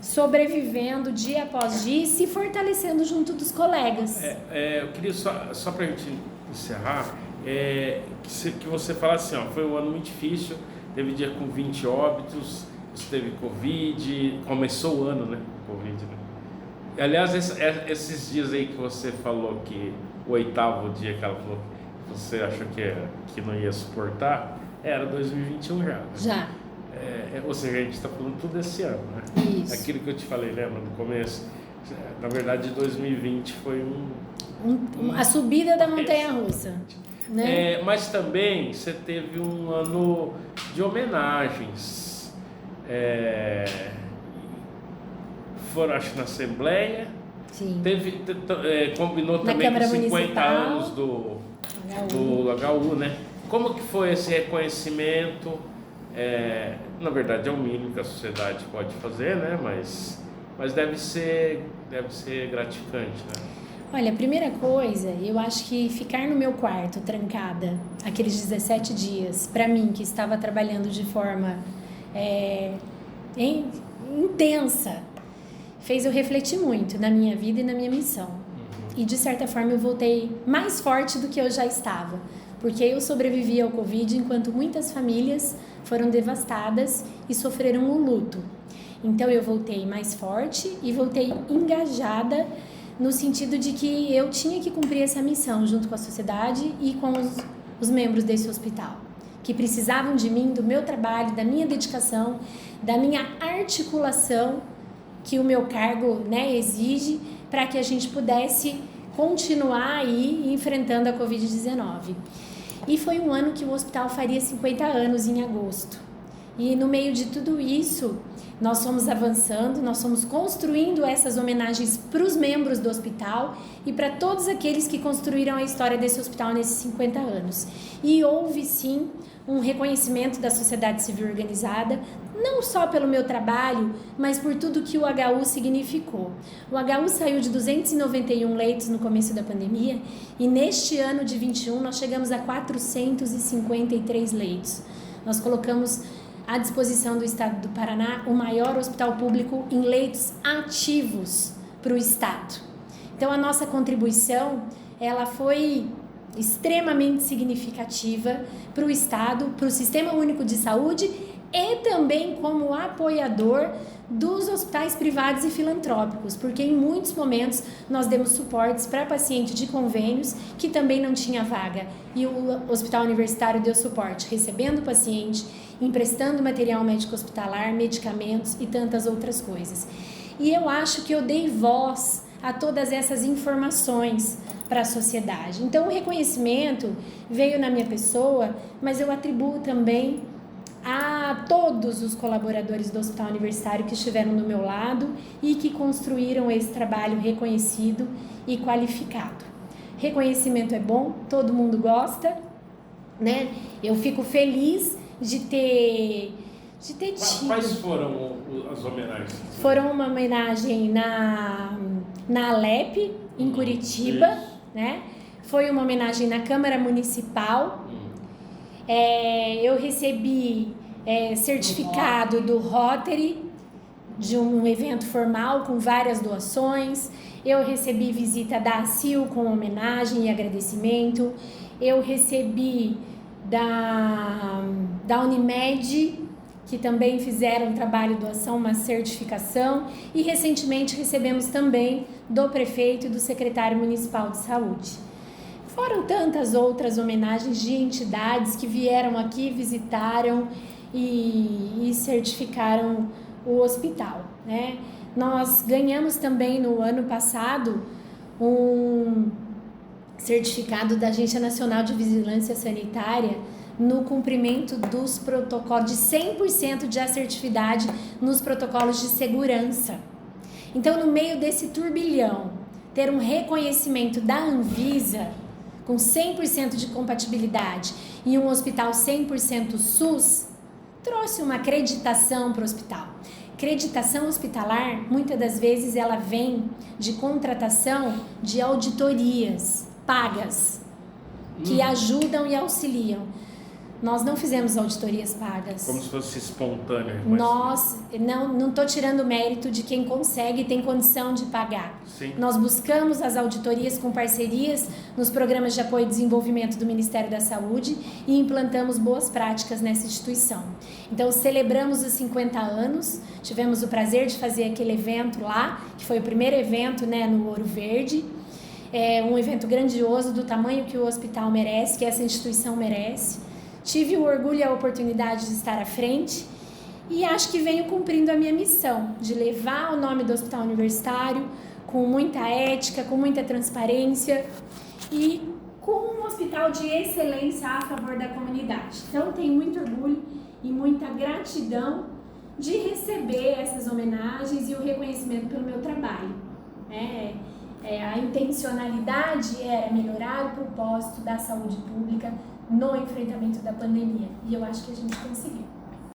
sobrevivendo dia após dia e se fortalecendo junto dos colegas. Eu queria só para a gente encerrar, que você falasse assim, ó, foi um ano muito difícil, teve dia com 20 óbitos, você teve Covid, começou o ano, né? Covid, né? Aliás, esses dias aí que você falou que o 8º dia que ela falou que você achou que não ia suportar, era 2021 já. Né? Já. Ou seja, a gente está falando tudo esse ano, né? Isso. Aquilo que eu te falei, lembra, no começo? Na verdade, 2020 foi a subida da montanha-russa, né? Mas também você teve um ano de homenagens. Foram, acho, na Assembleia. Sim. Combinou na também Câmara com 50 Municipal, anos do HU, né? Como que foi esse reconhecimento? Na verdade é o mínimo que a sociedade pode fazer, né? Mas deve ser gratificante, né? Olha, a primeira coisa, eu acho que ficar no meu quarto trancada aqueles 17 dias, para mim que estava trabalhando de forma intensa, fez eu refletir muito na minha vida e na minha missão. E de certa forma eu voltei mais forte do que eu já estava, porque eu sobrevivi ao Covid enquanto muitas famílias foram devastadas e sofreram o luto. Então eu voltei mais forte e voltei engajada no sentido de que eu tinha que cumprir essa missão junto com a sociedade e com os membros desse hospital, que precisavam de mim, do meu trabalho, da minha dedicação, da minha articulação que o meu cargo, né, exige para que a gente pudesse continuar aí enfrentando a Covid-19. E foi um ano que o hospital faria 50 anos em agosto. E no meio de tudo isso, nós fomos avançando, nós fomos construindo essas homenagens para os membros do hospital e para todos aqueles que construíram a história desse hospital nesses 50 anos. E houve sim um reconhecimento da sociedade civil organizada, não só pelo meu trabalho, mas por tudo que o HU significou. O HU saiu de 291 leitos no começo da pandemia e neste ano de 21 nós chegamos a 453 leitos. Nós colocamos à disposição do Estado do Paraná o maior hospital público em leitos ativos para o Estado. Então a nossa contribuição ela foi extremamente significativa para o Estado, para o Sistema Único de Saúde e também como apoiador dos hospitais privados e filantrópicos, porque em muitos momentos nós demos suportes para paciente de convênios que também não tinha vaga e o Hospital Universitário deu suporte, recebendo o paciente, emprestando material médico hospitalar, medicamentos e tantas outras coisas. E eu acho que eu dei voz a todas essas informações para a sociedade. Então o reconhecimento veio na minha pessoa, mas eu atribuo também a todos os colaboradores do Hospital Universitário que estiveram do meu lado e que construíram esse trabalho reconhecido e qualificado. Reconhecimento é bom, todo mundo gosta, né? Eu fico feliz de ter tido. Quais foram as homenagens? Foram uma homenagem na Alep, em Curitiba, né? Foi uma homenagem na Câmara Municipal. Eu recebi certificado do Rotary, de um evento formal com várias doações. Eu recebi visita da ACIL com homenagem e agradecimento. Eu recebi da Unimed, que também fizeram um trabalho de doação, uma certificação, e recentemente recebemos também do prefeito e do secretário municipal de saúde. Foram tantas outras homenagens de entidades que vieram aqui, visitaram e certificaram o hospital, né? Nós ganhamos também no ano passado um certificado da Agência Nacional de Vigilância Sanitária no cumprimento dos protocolos, de 100% de assertividade nos protocolos de segurança. Então, no meio desse turbilhão, ter um reconhecimento da Anvisa com 100% de compatibilidade e um hospital 100% SUS, trouxe uma acreditação para o hospital. Acreditação hospitalar, muitas das vezes, ela vem de contratação de auditorias pagas, que ajudam e auxiliam. Nós não fizemos auditorias pagas. Como se fosse espontâneo. Nós, não estou tirando mérito de quem consegue e tem condição de pagar. Sim. Nós buscamos as auditorias com parcerias nos programas de apoio e desenvolvimento do Ministério da Saúde e implantamos boas práticas nessa instituição. Então, celebramos os 50 anos, tivemos o prazer de fazer aquele evento lá, que foi o primeiro evento, né, no Ouro Verde. É um evento grandioso, do tamanho que o hospital merece, que essa instituição merece. Tive o orgulho e a oportunidade de estar à frente e acho que venho cumprindo a minha missão de levar o nome do Hospital Universitário com muita ética, com muita transparência e com um hospital de excelência a favor da comunidade. Então, tenho muito orgulho e muita gratidão de receber essas homenagens e o reconhecimento pelo meu trabalho. A intencionalidade era melhorar o propósito da saúde pública no enfrentamento da pandemia. E eu acho que a gente conseguiu.